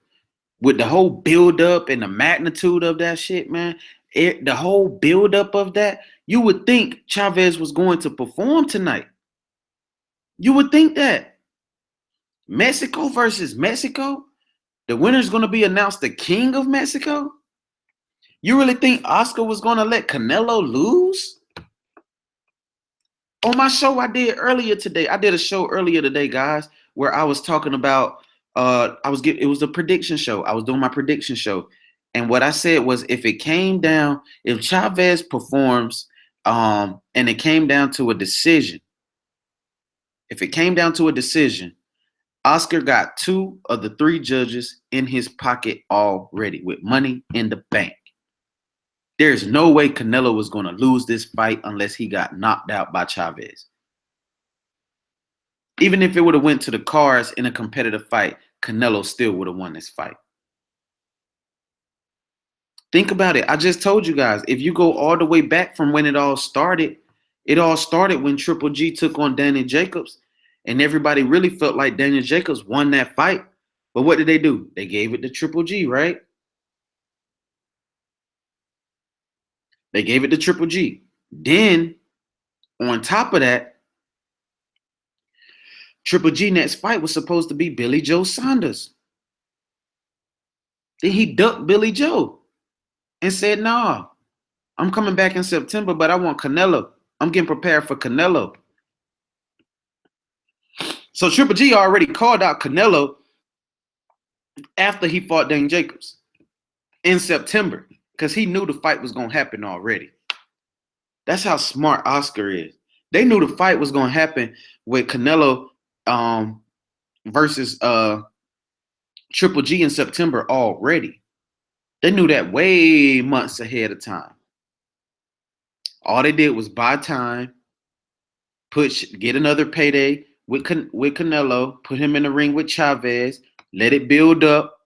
with the whole build-up and the magnitude of that shit, man. The whole build-up of that, you would think Chavez was going to perform tonight. You would think that. Mexico versus Mexico, the winner's going to be announced the king of Mexico. You really think Oscar was going to let Canelo lose? On my show I did earlier today, guys, where I was talking about it was a prediction show. I was doing my prediction show. And what I said was if Chavez performs and it came down to a decision, Oscar got 2 of the 3 judges in his pocket already with money in the bank. There's no way Canelo was going to lose this fight unless he got knocked out by Chavez. Even if it would have went to the cards in a competitive fight, Canelo still would have won this fight. Think about it. I just told you guys, if you go all the way back from when it all started when Triple G took on Daniel Jacobs, and everybody really felt like Daniel Jacobs won that fight. But what did they do? They gave it to Triple G, right? They gave it to Triple G. Then, on top of that, Triple G next fight was supposed to be Billy Joe Saunders. Then he ducked Billy Joe and said, "Nah, I'm coming back in September, but I want Canelo. I'm getting prepared for Canelo." So Triple G already called out Canelo after he fought Daniel Jacobs in September because he knew the fight was going to happen already. That's how smart Oscar is. They knew the fight was going to happen with Canelo versus Triple G in September already. They knew that way months ahead of time. All they did was buy time, get another payday with Canelo, put him in the ring with Chavez, let it build up,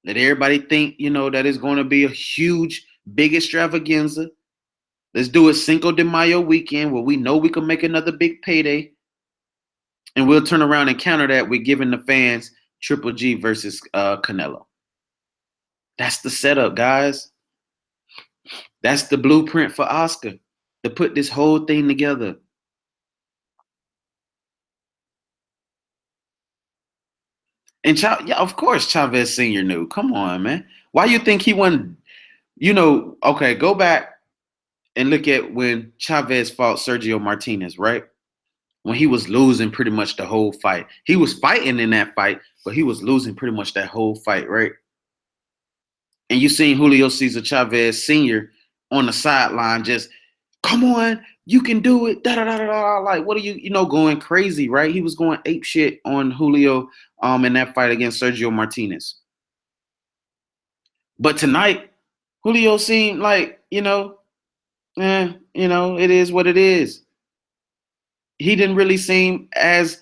let everybody think, that it's going to be a huge, big extravaganza. Let's do a Cinco de Mayo weekend where we know we can make another big payday. And we'll turn around and counter that with giving the fans Triple G versus Canelo. That's the setup, guys. That's the blueprint for Oscar to put this whole thing together. And yeah, of course, Chavez Sr. knew. Come on, man. Why you think he won? Okay, go back and look at when Chavez fought Sergio Martinez, right? When he was losing pretty much the whole fight. He was fighting in that fight, but he was losing pretty much that whole fight, right? And you seen Julio Cesar Chavez Sr. on the sideline just, come on, you can do it. Da da da da da. Like, what are you, going crazy, right? He was going ape shit on Julio in that fight against Sergio Martinez. But tonight, Julio seemed like, it is what it is. He didn't really seem as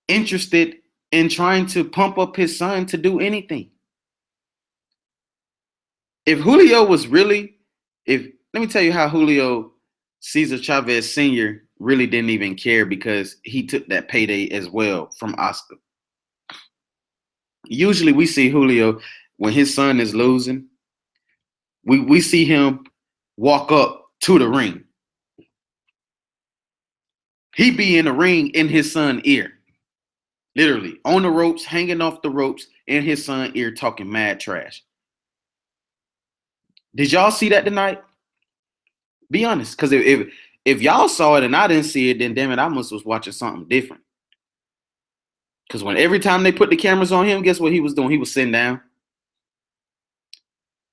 interested in trying to pump up his son to do anything. If Julio was really, let me tell you how Julio Cesar Chavez Sr. really didn't even care, because he took that payday as well from Oscar. Usually we see Julio when his son is losing, we see him walk up to the ring. He be in the ring in his son's ear. Literally on the ropes, hanging off the ropes in his son's ear, talking mad trash. Did y'all see that tonight? Be honest, because if y'all saw it and I didn't see it, then damn it, I must was watching something different. Because every time they put the cameras on him, guess what he was doing? He was sitting down,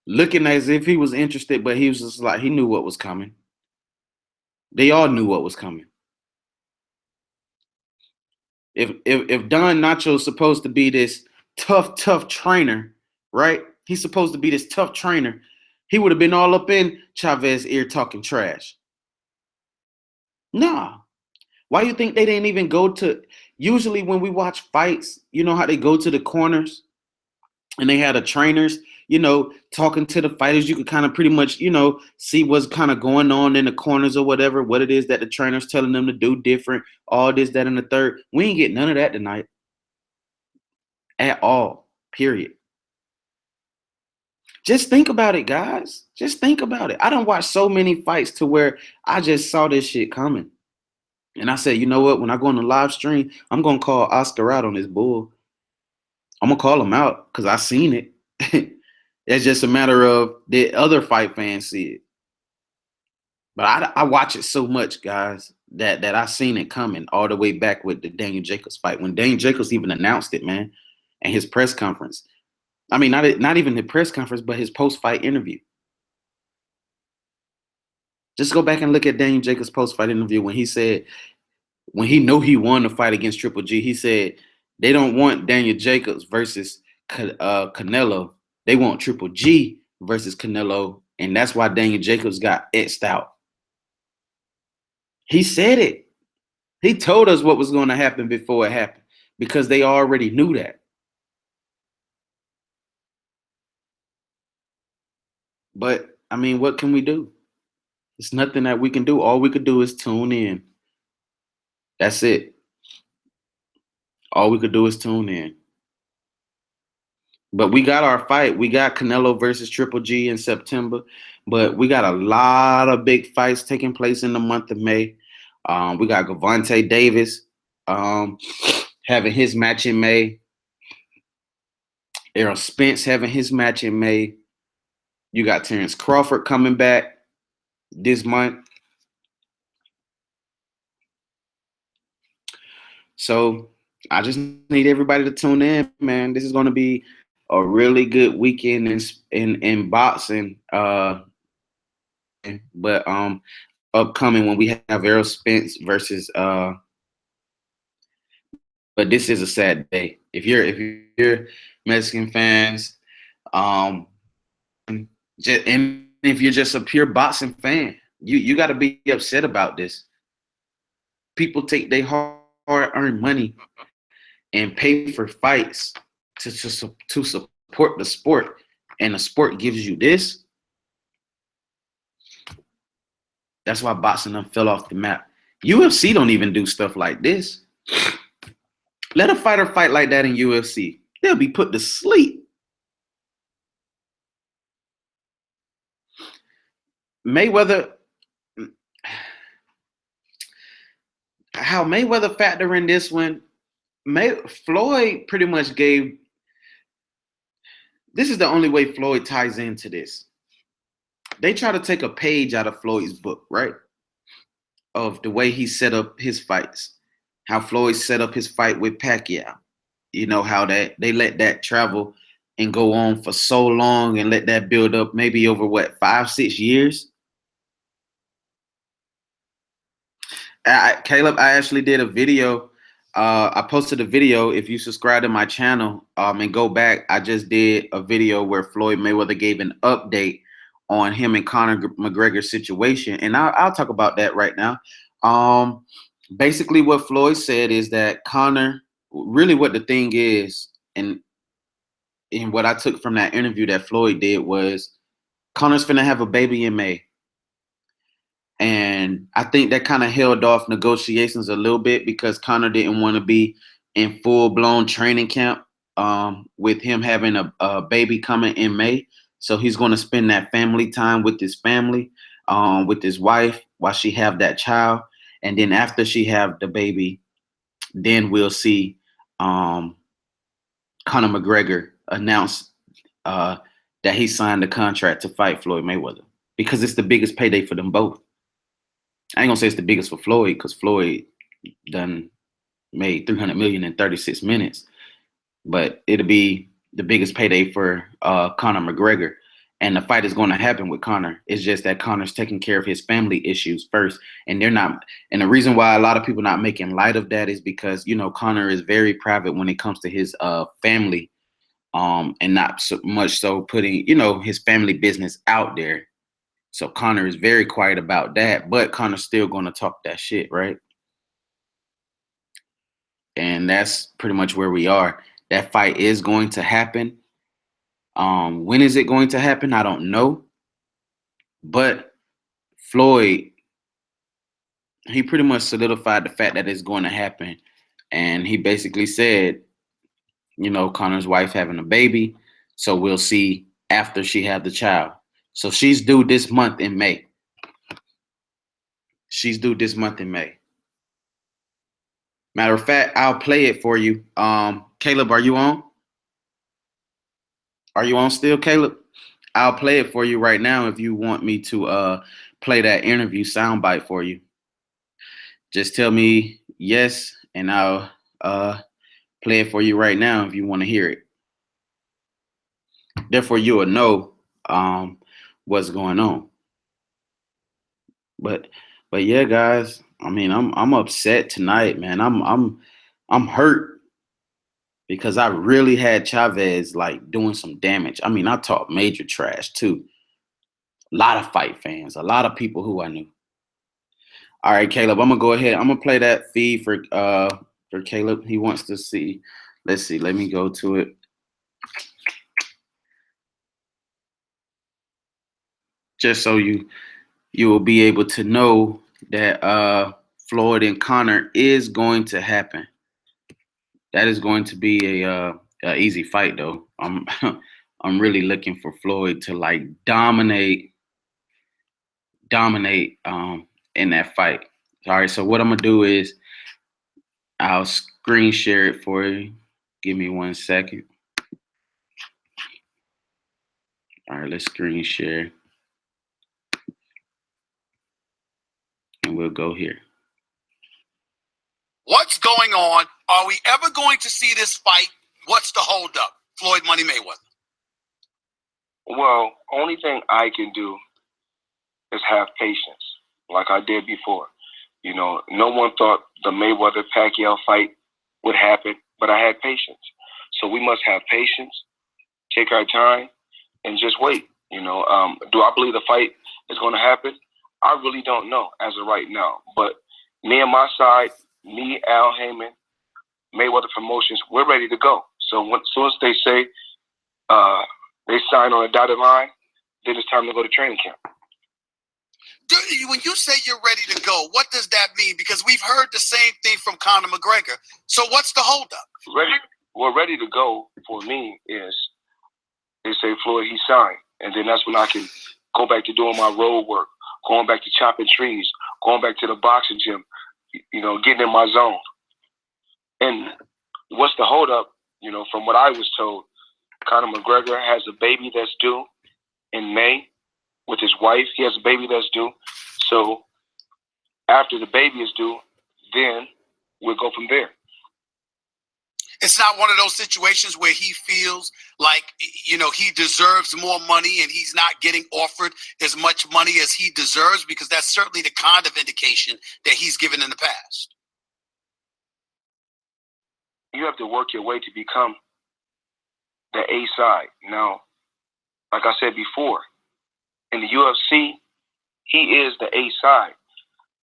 looking as if he was interested, but he was just like, he knew what was coming. They all knew what was coming. If Don Nacho's supposed to be this tough trainer, right? He's supposed to be this tough trainer. He would have been all up in Chavez's ear talking trash. Nah. Why do you think they didn't even go to, usually when we watch fights, you know how they go to the corners and they had the trainers, talking to the fighters. You could kind of pretty much, see what's kind of going on in the corners or whatever, what it is that the trainer's telling them to do different, all this, that, and the third. We ain't get none of that tonight at all, period. Just think about it, guys. Just think about it. I done watched so many fights to where I just saw this shit coming. And I said, you know what? When I go on the live stream, I'm going to call Oscar out on this bull. I'm going to call him out because I seen it. It's just a matter of did other fight fans see it. But I watch it so much, guys, that I seen it coming all the way back with the Daniel Jacobs fight. When Daniel Jacobs even announced it, man, and his press conference. I mean, not even the press conference, but his post-fight interview. Just go back and look at Daniel Jacobs' post-fight interview when he said, when he knew he won the fight against Triple G, he said they don't want Daniel Jacobs versus Canelo. They want Triple G versus Canelo, and that's why Daniel Jacobs got X'd out. He said it. He told us what was going to happen before it happened because they already knew that. But, I mean, what can we do? It's nothing that we can do. All we could do is tune in. That's it. All we could do is tune in. But we got our fight. We got Canelo versus Triple G in September. But we got a lot of big fights taking place in the month of May. We got Gervonta Davis having his match in May. Errol Spence having his match in May. You got Terrence Crawford coming back this month. So I just need everybody to tune in, man. This is going to be a really good weekend in boxing. But upcoming when we have Errol Spence versus but this is a sad day. If you're Mexican fans, and if you're just a pure boxing fan, you got to be upset about this. People take their hard-earned money and pay for fights to support the sport, and the sport gives you this. That's why boxing fell off the map. UFC don't even do stuff like this. Let a fighter fight like that in UFC. They'll be put to sleep. Mayweather, how Mayweather factor in this one? Floyd pretty much gave. This is the only way Floyd ties into this. They try to take a page out of Floyd's book, right? Of the way he set up his fights, how Floyd set up his fight with Pacquiao. You know how that they let that travel and go on for so long and let that build up maybe over what 5-6 years. Caleb, I actually did a video. I posted a video. If you subscribe to my channel and go back, I just did a video where Floyd Mayweather gave an update on him and Conor McGregor's situation, and I'll talk about that right now. Basically, what Floyd said is that Conor, really, what the thing is, and what I took from that interview that Floyd did was Conor's finna have a baby in May. And I think that kind of held off negotiations a little bit because Conor didn't want to be in full-blown training camp with him having a baby coming in May. So he's going to spend that family time with his family, with his wife while she have that child. And then after she have the baby, then we'll see Conor McGregor announce that he signed the contract to fight Floyd Mayweather because it's the biggest payday for them both. I ain't gonna say it's the biggest for Floyd because Floyd done made $300 million in 36 minutes, but it'll be the biggest payday for Conor McGregor. And the fight is going to happen with Conor. It's just that Conor's taking care of his family issues first, and they're not. And the reason why a lot of people not making light of that is because Conor is very private when it comes to his family, and not so much so putting his family business out there. So Conor is very quiet about that, but Conor's still going to talk that shit, right? And that's pretty much where we are. That fight is going to happen. When is it going to happen? I don't know. But Floyd, he pretty much solidified the fact that it's going to happen. And he basically said, Conor's wife having a baby. So we'll see after she had the child. So she's due this month in May. She's due this month in May. Matter of fact, I'll play it for you. Caleb, are you on? Are you on still, Caleb? I'll play it for you right now if you want me to play that interview soundbite for you. Just tell me yes, and I'll play it for you right now if you want to hear it. Therefore, you will know what's going on. But yeah, guys. I mean, I'm upset tonight, man. I'm hurt because I really had Chavez like doing some damage. I mean, I talked major trash too. A lot of fight fans, a lot of people who I knew. All right, Caleb, I'm gonna go ahead. I'm gonna play that feed for Caleb. He wants to see. Let's see. Let me go to it. Just so you will be able to know that Floyd and Conor is going to happen. That is going to be a easy fight, though. I'm I'm really looking for Floyd to like dominate in that fight. All right, so what I'm gonna do is I'll screen share it for you. Give me 1 second. All right, let's screen share. And we'll go here. What's going on? Are we ever going to see this fight? What's the holdup? Floyd Money Mayweather. Well, only thing I can do is have patience, like I did before. No one thought the Mayweather-Pacquiao fight would happen, but I had patience. So we must have patience, take our time, and just wait. Do I believe the fight is going to happen? I really don't know as of right now. But me and my side, me, Al Heyman, Mayweather Promotions, we're ready to go. So as soon as they say they sign on a dotted line, then it's time to go to training camp. When you say you're ready to go, what does that mean? Because we've heard the same thing from Conor McGregor. So what's the holdup? Ready to go for me is they say Floyd, he signed. And then that's when I can go back to doing my road work, going back to chopping trees, going back to the boxing gym, getting in my zone. And what's the holdup? From what I was told, Conor McGregor has a baby that's due in May with his wife. He has a baby that's due. So after the baby is due, then we'll go from there. It's not one of those situations where he feels like, he deserves more money and he's not getting offered as much money as he deserves, because that's certainly the kind of indication that he's given in the past. You have to work your way to become the A side. Now, like I said before, in the UFC, he is the A side.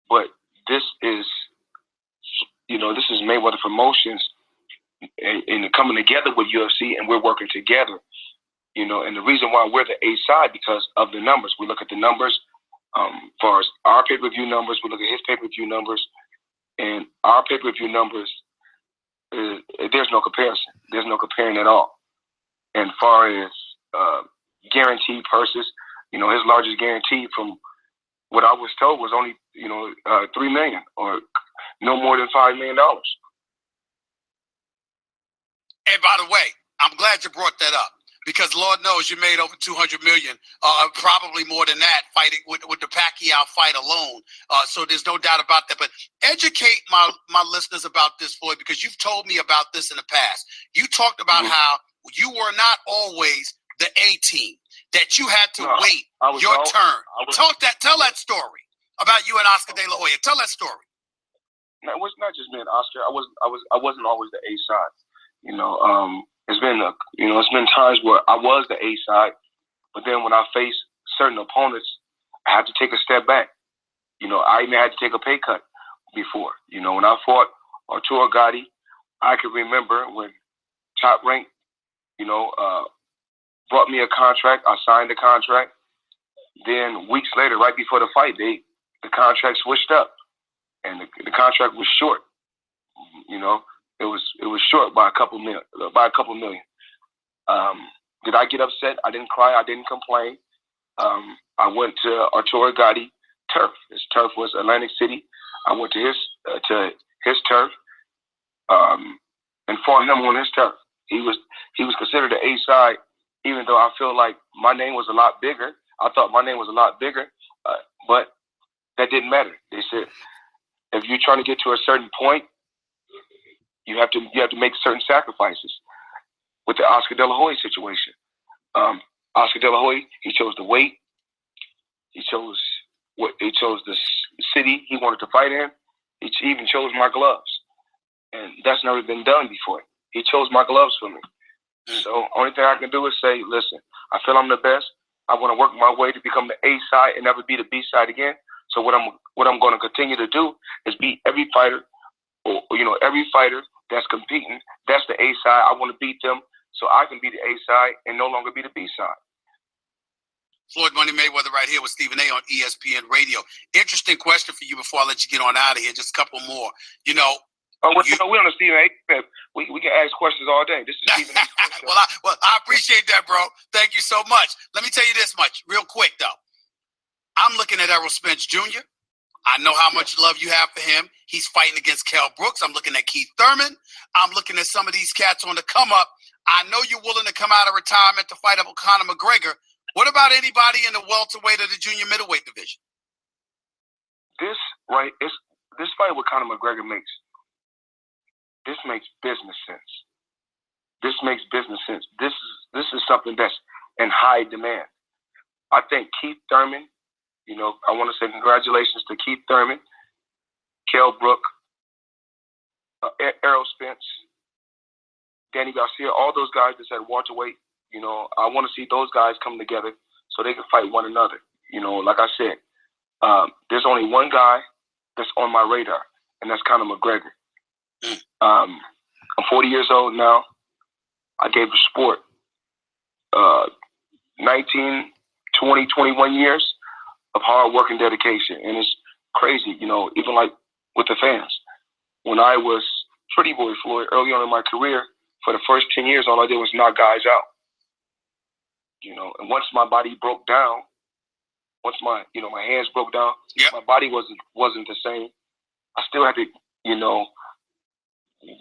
But this is Mayweather Promotions and coming together with UFC, and we're working together. And the reason why we're the A side, because of the numbers. We look at the numbers, as far as our pay-per-view numbers, we look at his pay-per-view numbers, and our pay-per-view numbers, there's no comparison. There's no comparing at all. And as far as guaranteed purses, his largest guarantee, from what I was told, was only $3 million, or no more than $5 million. And by the way, I'm glad you brought that up, because Lord knows you made over $200 million, probably more than that, fighting with the Pacquiao fight alone. So there's no doubt about that. But educate my listeners about this, Floyd, because you've told me about this in the past. You talked about how you were not always the A team, that you had to wait your turn. Tell that story about you and Oscar De La Hoya. Tell that story. No, it was not just me and Oscar. I wasn't always the A side. It's been times where I was the A side, but then when I faced certain opponents, I had to take a step back. I even had to take a pay cut before. When I fought Arturo Gatti, I can remember when Top Rank, brought me a contract. I signed the contract. Then weeks later, right before the fight, the contract switched up, and the contract was short. It was short by a couple million. Did I get upset? I didn't cry. I didn't complain. I went to Arturo Gatti turf. His turf was Atlantic City. I went to his turf and fought him on his turf. He was considered the A side, even though I feel like my name was a lot bigger. I thought my name was a lot bigger, but that didn't matter. They said, if you're trying to get to a certain point, you have to make certain sacrifices. With the Oscar De La Hoya situation, Oscar De La Hoya, he chose the weight. He chose the city he wanted to fight in. He even chose my gloves, and that's never been done before. He chose my gloves for me. So only thing I can do is say, listen, I feel I'm the best. I want to work my way to become the A side and never be the B side again. So what I'm going to continue to do is beat every fighter, or every fighter that's competing. That's the A side. I want to beat them so I can be the A side and no longer be the B side. Floyd Money Mayweather right here with Stephen A. on ESPN Radio. Interesting question for you before I let you get on out of here. Just a couple more. We on the Stephen A. We can ask questions all day. This is Stephen A. Well, I appreciate that, bro. Thank you so much. Let me tell you this much, real quick though. I'm looking at Errol Spence Jr. I know how much love you have for him. He's fighting against Kell Brooks. I'm looking at Keith Thurman. I'm looking at some of these cats on the come up. I know you're willing to come out of retirement to fight up with Conor McGregor. What about anybody in the welterweight or the junior middleweight division? This fight with Conor McGregor makes business sense. This makes business sense. This is something that's in high demand. I think Keith Thurman, I want to say congratulations to Keith Thurman, Kell Brook, Errol Spence, Danny Garcia, all those guys that's at welterweight. I want to see those guys come together so they can fight one another. Like I said, there's only one guy that's on my radar, and that's Conor McGregor. I'm 40 years old now. I gave the sport 19, 20, 21 years. of hard work and dedication. And it's crazy, you know, even like with the fans. When I was Pretty Boy Floyd early on in my career, for the first 10 years, all I did was knock guys out. You know, and once my body broke down, once my hands broke down, yep. my body wasn't the same. I still had to, you know,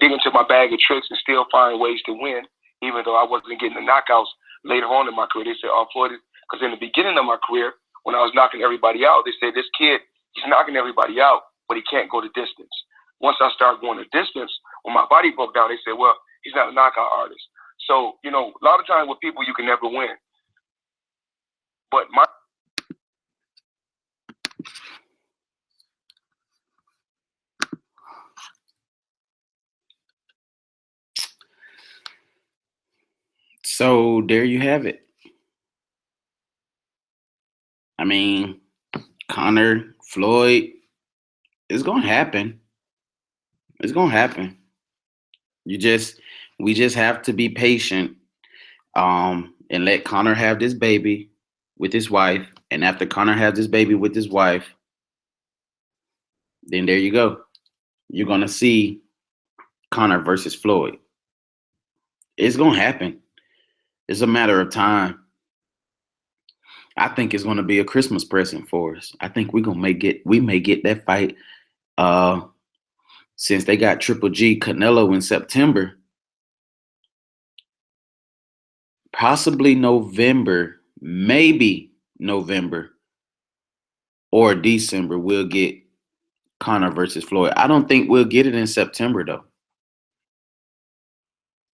dig into my bag of tricks and still find ways to win, even though I wasn't getting the knockouts later on in my career. They said, "Oh, Floyd," because in the beginning of my career, when I was knocking everybody out, they said, "This kid, he's knocking everybody out, but he can't go the distance." Once I started going the distance, when my body broke down, they said, "Well, he's not a knockout artist." So, you know, a lot of times with people, you can never win. But So there you have it. I mean, Conor, Floyd, it's gonna happen. It's gonna happen. We just have to be patient, and let Conor have this baby with his wife. And after Conor has this baby with his wife, then there you go. You're gonna see Conor versus Floyd. It's gonna happen. It's a matter of time. I think it's gonna be a Christmas present for us. I think we may get that fight. Since they got Triple G Canelo in September, possibly November, maybe November or December, we'll get Conor versus Floyd. I don't think we'll get it in September though.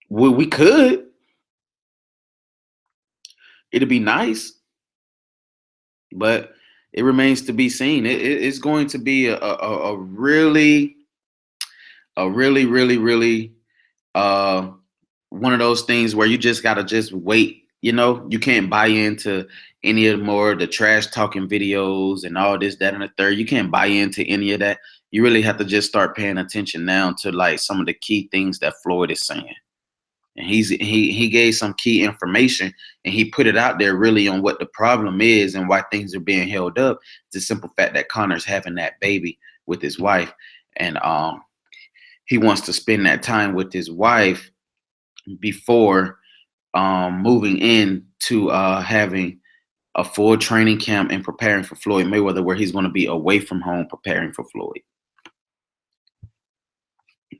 We could. It'd be nice, but it remains to be seen. It's going to be a really, really one of those things where you just gotta just wait. You know, you can't buy into any of the trash talking videos and all this, that, and the third. You can't buy into any of that. You really have to just start paying attention now to like some of the key things that Floyd is saying. And he gave some key information and he put it out there really on what the problem is and why things are being held up. The simple fact that Conor's having that baby with his wife, and he wants to spend that time with his wife before moving in to having a full training camp and preparing for Floyd Mayweather, where he's going to be away from home preparing for Floyd.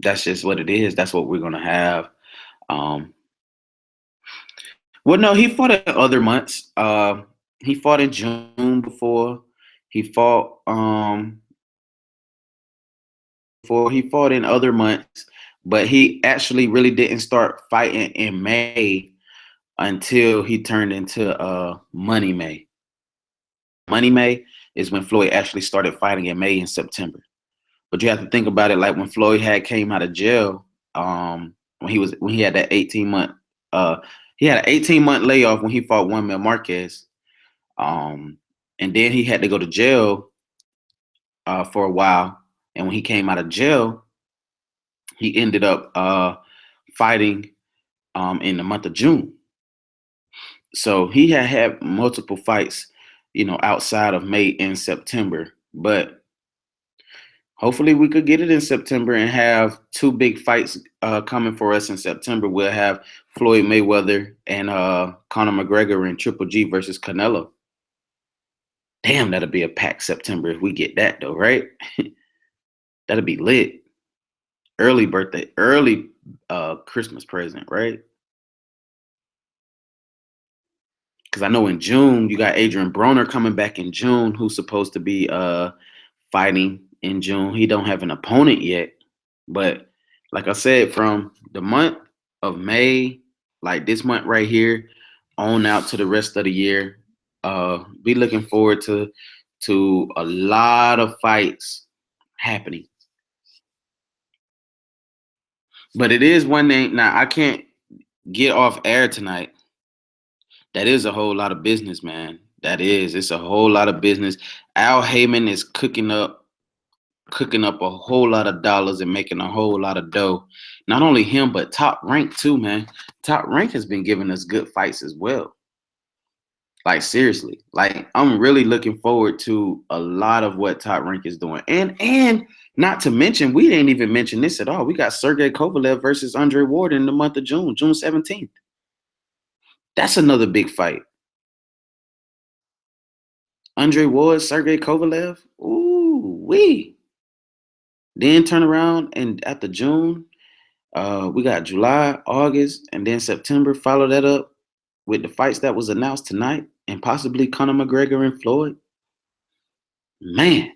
That's just what it is. That's what we're going to have. Well, no, he fought in other months. He fought in June before. He fought in other months, but he actually really didn't start fighting in May until he turned into Money May. Money May is when Floyd actually started fighting in May and September. But you have to think about it like when Floyd came out of jail, when he had that 18-month he had an 18-month layoff when he fought Juan Mil Marquez. And then he had to go to jail for a while. And when he came out of jail, he ended up fighting in the month of June. So he had multiple fights, you know, outside of May and September. But hopefully we could get it in September and have two big fights coming for us in September. We'll have Floyd Mayweather and Conor McGregor and Triple G versus Canelo. Damn, that'll be a packed September if we get that though, right? That'll be lit. Early Christmas present, right? Because I know in June, you got Adrian Broner coming back in June, who's supposed to be fighting in June. He don't have an opponent yet. But like I said, from the month of May, like this month right here, on out to the rest of the year, be looking forward to a lot of fights happening. But it is one thing. Now, I can't get off air tonight. That is a whole lot of business, man. It's a whole lot of business. Al Heyman is cooking up a whole lot of dollars and making a whole lot of dough. Not only him, but Top Rank too, man. Top Rank has been giving us good fights as well. Like seriously, like I'm really looking forward to a lot of what Top Rank is doing, and not to mention we didn't even mention this at all. We got Sergey Kovalev versus Andre Ward in the month of June, June 17th. That's another big fight. Andre Ward, Sergey Kovalev. Ooh, wee. Then turn around and after June, we got July, August, and then September. Follow that up with the fights that was announced tonight and possibly Conor McGregor and Floyd. Man,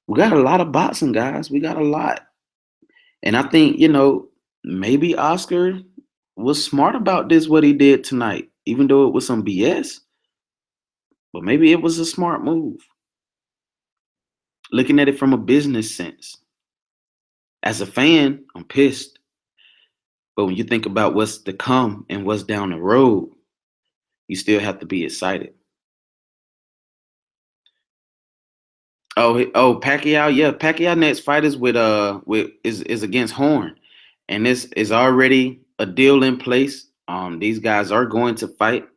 we got a lot of boxing, guys. We got a lot. And I think, maybe Oscar was smart about this, what he did tonight, even though it was some BS. But maybe it was a smart move. Looking at it from a business sense. As a fan, I'm pissed. But when you think about what's to come and what's down the road, you still have to be excited. Oh, Pacquiao, yeah, Pacquiao next fight is is against Horn, and this is already a deal in place. These guys are going to fight,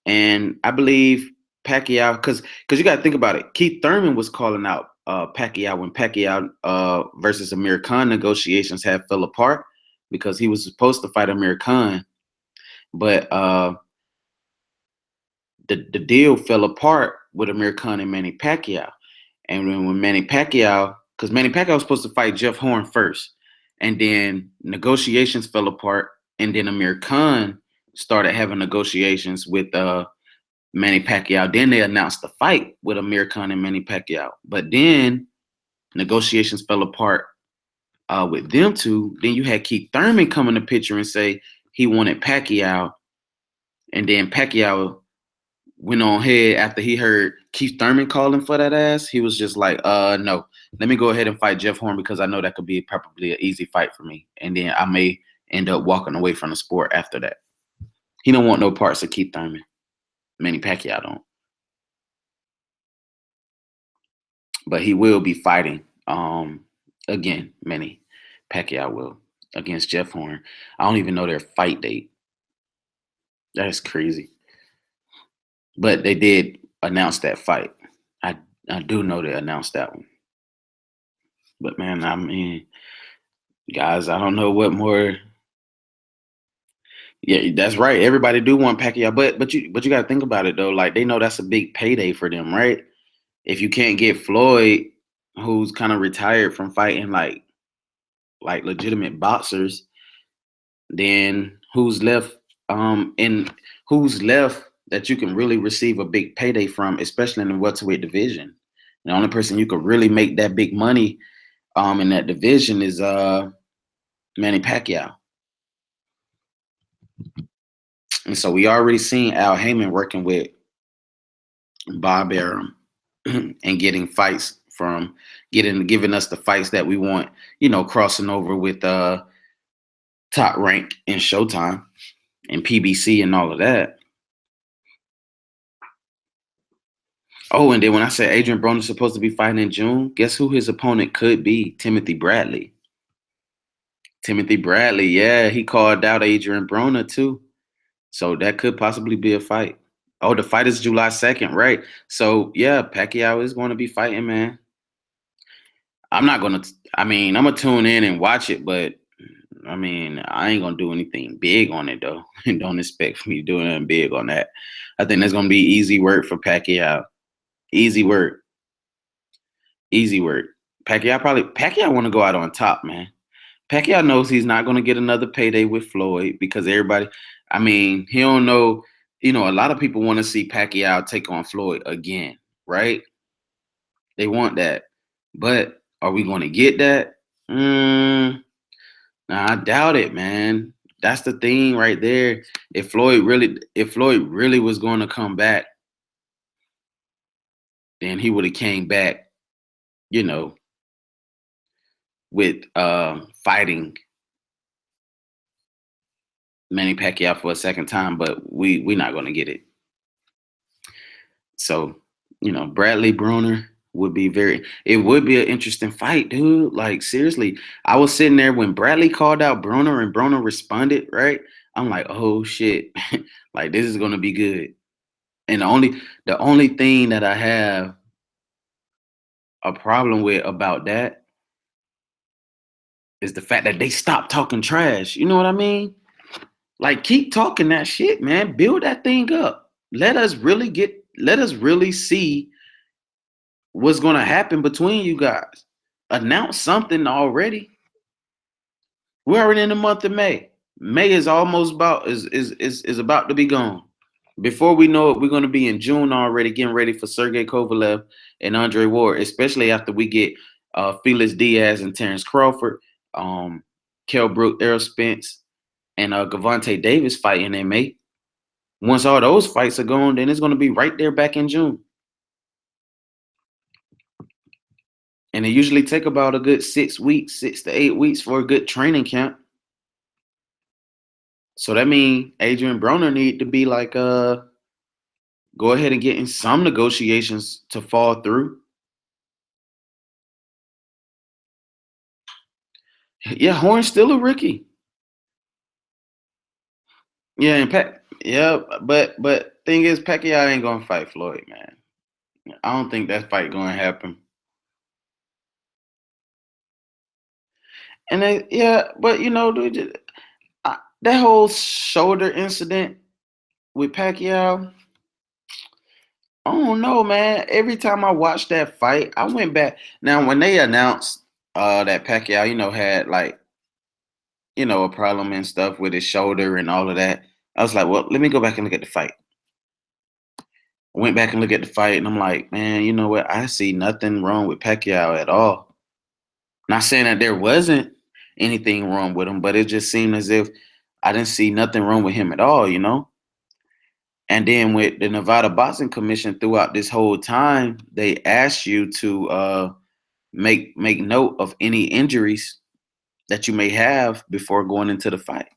and I believe Pacquiao, because you got to think about it. Keith Thurman was calling out Pacquiao when Pacquiao versus Amir Khan negotiations had fell apart because he was supposed to fight Amir Khan, but the deal fell apart with Amir Khan and Manny Pacquiao. And when Manny Pacquiao, because Manny Pacquiao was supposed to fight Jeff Horn first, and then negotiations fell apart, and then Amir Khan started having negotiations with Manny Pacquiao. Then they announced the fight with Amir Khan and Manny Pacquiao. But then negotiations fell apart with them two. Then you had Keith Thurman come in the picture and say he wanted Pacquiao, and then Pacquiao went on ahead after he heard Keith Thurman calling for that ass. He was just like, no, let me go ahead and fight Jeff Horn because I know that could be probably an easy fight for me. And then I may end up walking away from the sport after that. He don't want no parts of Keith Thurman. Manny Pacquiao don't. But he will be fighting again, Manny Pacquiao will, against Jeff Horn. I don't even know their fight date. That's crazy. But they did announce that fight. I do know they announced that one. But man, I mean, guys, I don't know what more. Yeah, that's right. Everybody do want Pacquiao, but you got to think about it though. Like they know that's a big payday for them, right? If you can't get Floyd, who's kind of retired from fighting like legitimate boxers, then who's left? And who's left that you can really receive a big payday from, especially in the welterweight division. The only person you could really make that big money in that division is Manny Pacquiao. And so we already seen Al Heyman working with Bob Arum and getting fights from giving us the fights that we want, crossing over with Top Rank and Showtime and PBC and all of that. Oh, and then when I said Adrian Broner's supposed to be fighting in June, guess who his opponent could be? Timothy Bradley. Timothy Bradley, yeah, he called out Adrian Broner too. So that could possibly be a fight. Oh, the fight is July 2nd, right? So yeah, Pacquiao is going to be fighting, man. I'm going to tune in and watch it, but I ain't going to do anything big on it though. Don't expect me to do anything big on that. I think that's going to be easy work for Pacquiao. Easy work. Easy work. Pacquiao want to go out on top, man. Pacquiao knows he's not going to get another payday with Floyd because everybody, he don't know, a lot of people want to see Pacquiao take on Floyd again, right? They want that. But are we going to get that? Nah, I doubt it, man. That's the thing right there. If Floyd really was going to come back, then he would have came back, with fighting Manny Pacquiao for a second time, but we're not going to get it. So, Bradley Broner would be it would be an interesting fight, dude. Like, seriously, I was sitting there when Bradley called out Broner and Broner responded, right? I'm like, oh, shit. Like, this is gonna be good. And the only thing that I have a problem with about that is the fact that they stopped talking trash. You know what I mean? Like, keep talking that shit, man. Build that thing up. Let us really see what's gonna happen between you guys. Announce something already. We're already in the month of May. May is almost about to be gone. Before we know it, we're gonna be in June already, getting ready for Sergey Kovalev and Andre Ward, especially after we get Felix Diaz and Terrence Crawford, Kell Brook, Errol Spence, and Gervonta Davis fighting in May. Once all those fights are gone, then it's gonna be right there back in June. And it usually take about a good 6 weeks, 6 to 8 weeks for a good training camp. So that means Adrian Broner need to be like, go ahead and get in some negotiations to fall through. Yeah, Horn's still a rookie. Yeah, but thing is, Pacquiao ain't gonna fight Floyd, man. I don't think that fight gonna happen. And but dude, that whole shoulder incident with Pacquiao, I don't know, man. Every time I watched that fight, I went back. Now, when they announced that Pacquiao, had like, a problem and stuff with his shoulder and all of that, I was like, well, let me go back and look at the fight. I went back and looked at the fight, and I'm like, man, you know what? I see nothing wrong with Pacquiao at all. Not saying that there wasn't anything wrong with him, but it just seemed as if I didn't see nothing wrong with him at all, And then with the Nevada Boxing Commission throughout this whole time, they asked you to make note of any injuries that you may have before going into the fight.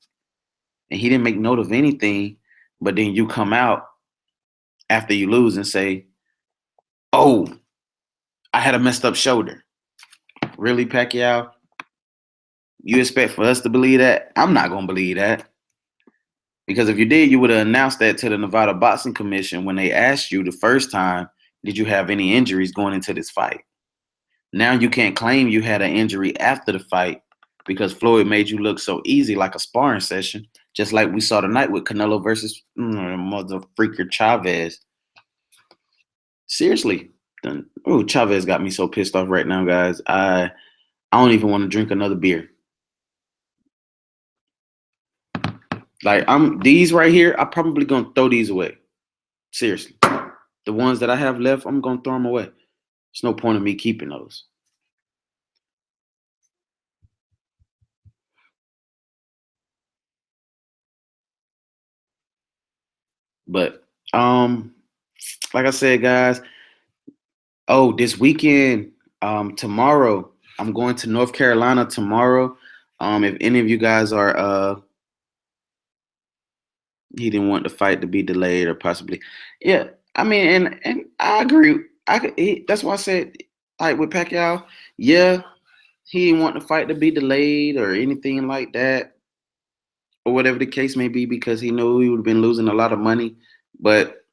And he didn't make note of anything, but then you come out after you lose and say, "Oh, I had a messed up shoulder." Really, Pacquiao? You expect for us to believe that? I'm not gonna believe that. Because if you did, you would have announced that to the Nevada Boxing Commission when they asked you the first time, did you have any injuries going into this fight? Now you can't claim you had an injury after the fight because Floyd made you look so easy, like a sparring session, just like we saw tonight with Canelo versus mother freaker Chavez. Seriously. Oh, Chavez got me so pissed off right now, guys. I don't even want to drink another beer. Like, these right here, I'm probably gonna throw these away. Seriously. The ones that I have left, I'm gonna throw them away. There's no point in me keeping those. But like I said, guys, this weekend, tomorrow, I'm going to North Carolina tomorrow. If any of you guys are he didn't want the fight to be delayed or possibly, yeah. I mean, and I agree. That's why I said, like with Pacquiao, yeah, he didn't want the fight to be delayed or anything like that, or whatever the case may be, because he knew he would have been losing a lot of money. But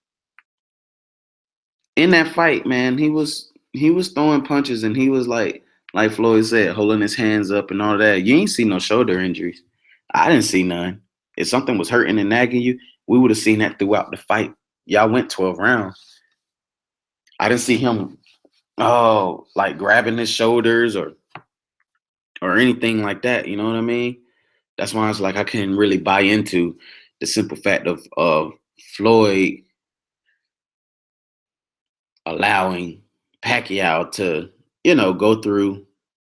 in that fight, man, he was throwing punches, and he was like Floyd said, holding his hands up and all that. You ain't see no shoulder injuries. I didn't see none. If something was hurting and nagging you, we would have seen that throughout the fight. Y'all went 12 rounds. I didn't see him like grabbing his shoulders or anything like that. You know what I mean? That's why I was like, I couldn't really buy into the simple fact of Floyd allowing Pacquiao to, go through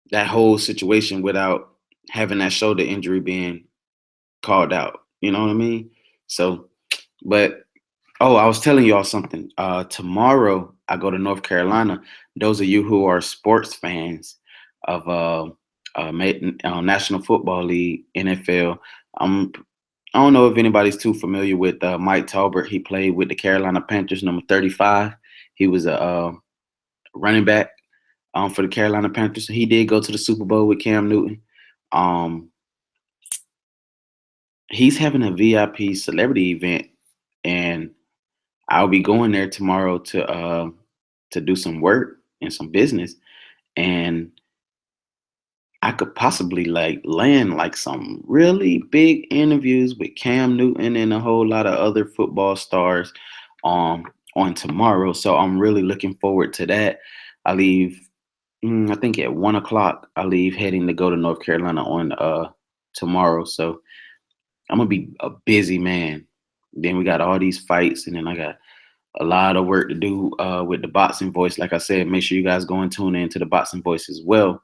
that whole situation without having that shoulder injury being called out. You know what I mean? So, but I was telling y'all something. Tomorrow I go to North Carolina. Those of you who are sports fans of National Football League, NFL, I don't know if anybody's too familiar with Mike Talbert. He played with the Carolina Panthers, number 35. He was a running back for the Carolina Panthers. He did go to the Super Bowl with Cam Newton. He's having a VIP celebrity event and I'll be going there tomorrow to do some work and some business, and I could possibly like land like some really big interviews with Cam Newton and a whole lot of other football stars um on tomorrow. So I'm really looking forward to that. I leave I think at 1 o'clock. I leave heading to go to North Carolina on tomorrow. So I'm gonna be a busy man. Then we got all these fights, and then I got a lot of work to do with the boxing voice. Like I said, make sure you guys go and tune in to the boxing voice as well.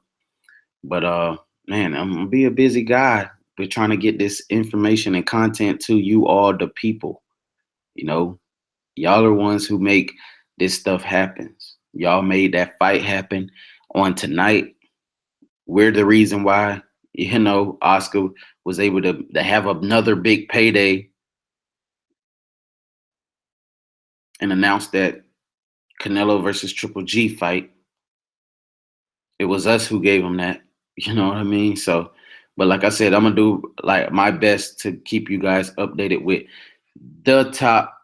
But man, I'm gonna be a busy guy. We're trying to get this information and content to you all, the people. You know, y'all are ones who make this stuff happen. Y'all made that fight happen on tonight. We're the reason why, Oscar was able to have another big payday and announce that Canelo versus Triple G fight. It was us who gave him that. You know what I mean? So, but like I said, I'm gonna do like my best to keep you guys updated with the top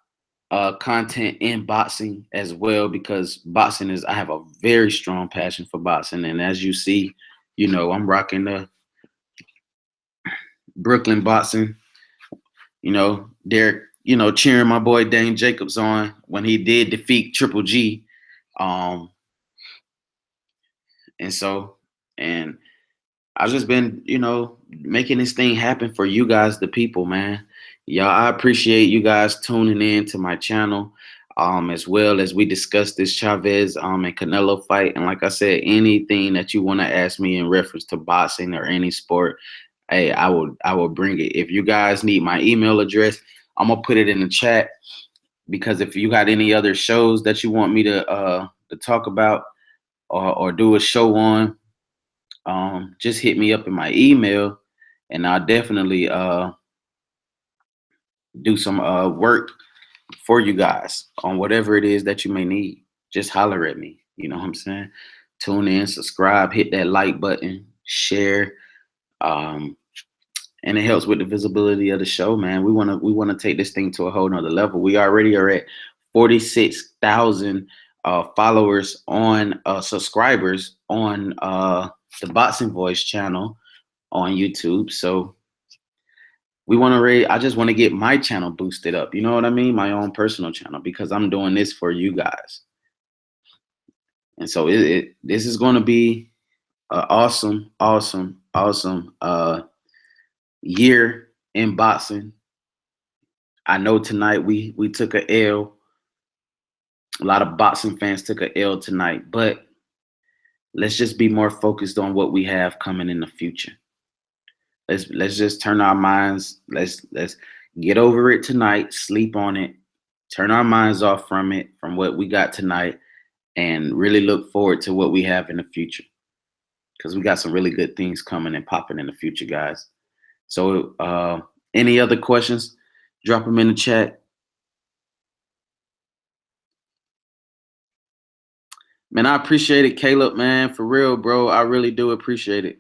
content in boxing as well, because boxing I have a very strong passion for boxing, and as you see, I'm rocking the Brooklyn boxing. Derek, cheering my boy Dane Jacobs on when he did defeat Triple G. And so, and I've just been, making this thing happen for you guys, the people, man. Y'all, I appreciate you guys tuning in to my channel, as well as we discuss this Chavez and Canelo fight. And like I said, anything that you want to ask me in reference to boxing or any sport, hey, I will bring it. If you guys need my email address, I'm gonna put it in the chat, because if you got any other shows that you want me to talk about or do a show on, just hit me up in my email, and I'll definitely do some work for you guys on whatever it is that you may need. Just holler at me. You know what I'm saying? Tune in, subscribe, hit that like button, share, and it helps with the visibility of the show, man. We wanna take this thing to a whole nother level. We already are at 46,000 followers on subscribers on the Boxing Voice channel on YouTube. So I just want to get my channel boosted up. You know what I mean? My own personal channel, because I'm doing this for you guys. And so this is going to be an awesome, awesome, awesome year in boxing. I know tonight we took a L. A lot of boxing fans took a L tonight, but let's just be more focused on what we have coming in the future. Let's just turn our minds. Let's get over it tonight. Sleep on it. Turn our minds off from it, from what we got tonight, and really look forward to what we have in the future, because we got some really good things coming and popping in the future, guys. So, any other questions? Drop them in the chat. Man, I appreciate it, Caleb, man. For real, bro. I really do appreciate it.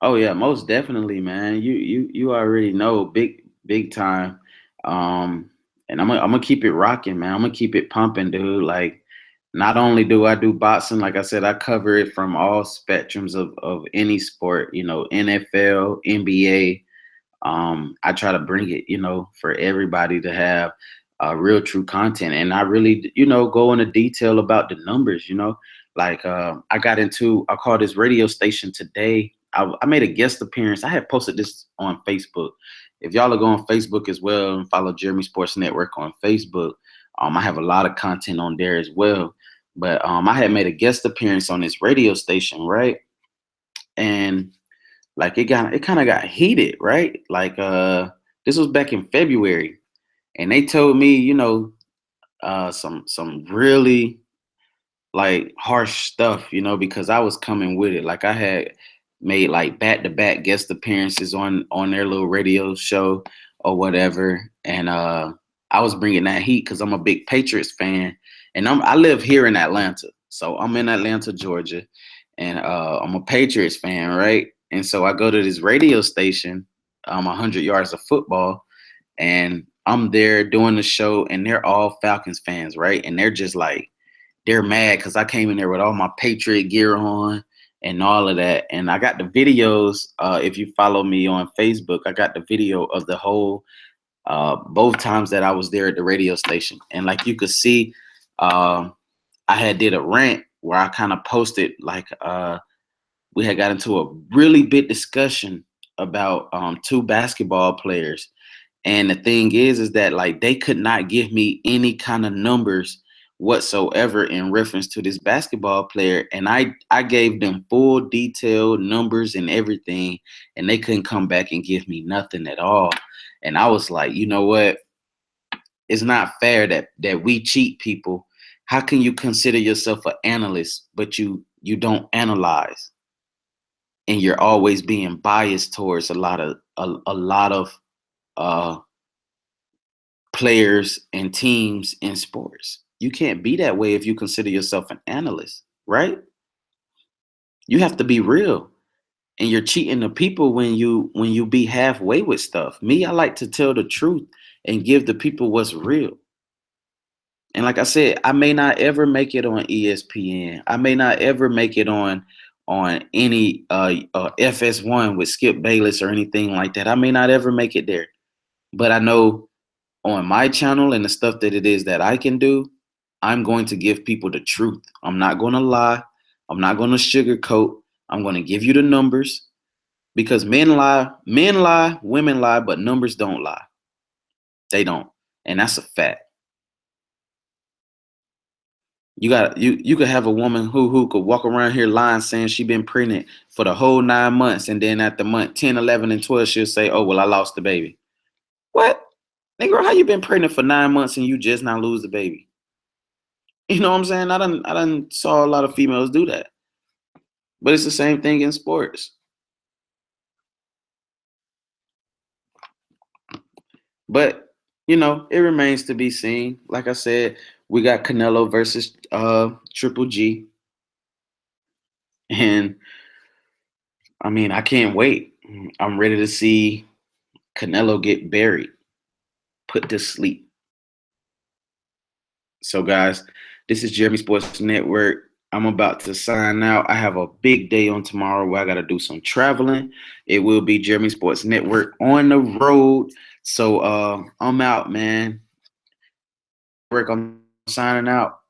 Oh yeah, most definitely, man. You already know, big time. And I'm gonna keep it rocking, man. I'm gonna keep it pumping, dude. Like, not only do I do boxing, like I said, I cover it from all spectrums of any sport, NFL, NBA. I try to bring it, for everybody to have real true content. And I really, go into detail about the numbers, like I called this radio station today. I made a guest appearance. I had posted this on Facebook. If y'all are going on Facebook as well and follow Jeremy Sports Network on Facebook, I have a lot of content on there as well. But I had made a guest appearance on this radio station, right? And like it kind of got heated, right? Like this was back in February, and they told me, some really like harsh stuff, because I was coming with it. Like I had made like back-to-back guest appearances on their little radio show or whatever, and I was bringing that heat because I'm a big Patriots fan, and I live here in Atlanta, so I'm in Atlanta, Georgia, and I'm a Patriots fan, right? And so I go to this radio station, 100 yards of football, and I'm there doing the show, and they're all Falcons fans, right? And they're just like, they're mad because I came in there with all my Patriot gear on and all of that. And I got the videos. If you follow me on Facebook, I got the video of the whole both times that I was there at the radio station. And like you could see, I had did a rant where I kind of posted like we had got into a really big discussion about two basketball players. And the thing is that like they could not give me any kind of numbers whatsoever in reference to this basketball player. And I gave them full detailed numbers and everything, and they couldn't come back and give me nothing at all. And I was like, you know what? It's not fair that we cheat people. How can you consider yourself an analyst, but you don't analyze? And you're always being biased towards a lot of players and teams in sports. You can't be that way if you consider yourself an analyst, right? You have to be real. And you're cheating the people when you be halfway with stuff. Me, I like to tell the truth and give the people what's real. And like I said, I may not ever make it on ESPN. I may not ever make it on any FS1 with Skip Bayless or anything like that. I may not ever make it there. But I know on my channel and the stuff that it is that I can do, I'm going to give people the truth. I'm not going to lie. I'm not going to sugarcoat. I'm going to give you the numbers, because men lie, women lie, but numbers don't lie. They don't. And that's a fact. You could have a woman who could walk around here lying, saying she been pregnant for the whole 9 months, and then at the month 10, 11, and 12, she'll say, oh, well, I lost the baby. What? Nigga, how you been pregnant for 9 months and you just now lose the baby? You know what I'm saying? I done saw a lot of females do that. But it's the same thing in sports. But, you know, it remains to be seen. Like I said, we got Canelo versus Triple G. And, I mean, I can't wait. I'm ready to see Canelo get buried, put to sleep. So, guys, this is Jeremy Sports Network. I'm about to sign out. I have a big day on tomorrow where I got to do some traveling. It will be Jeremy Sports Network on the road. So I'm out, man. I'm signing out.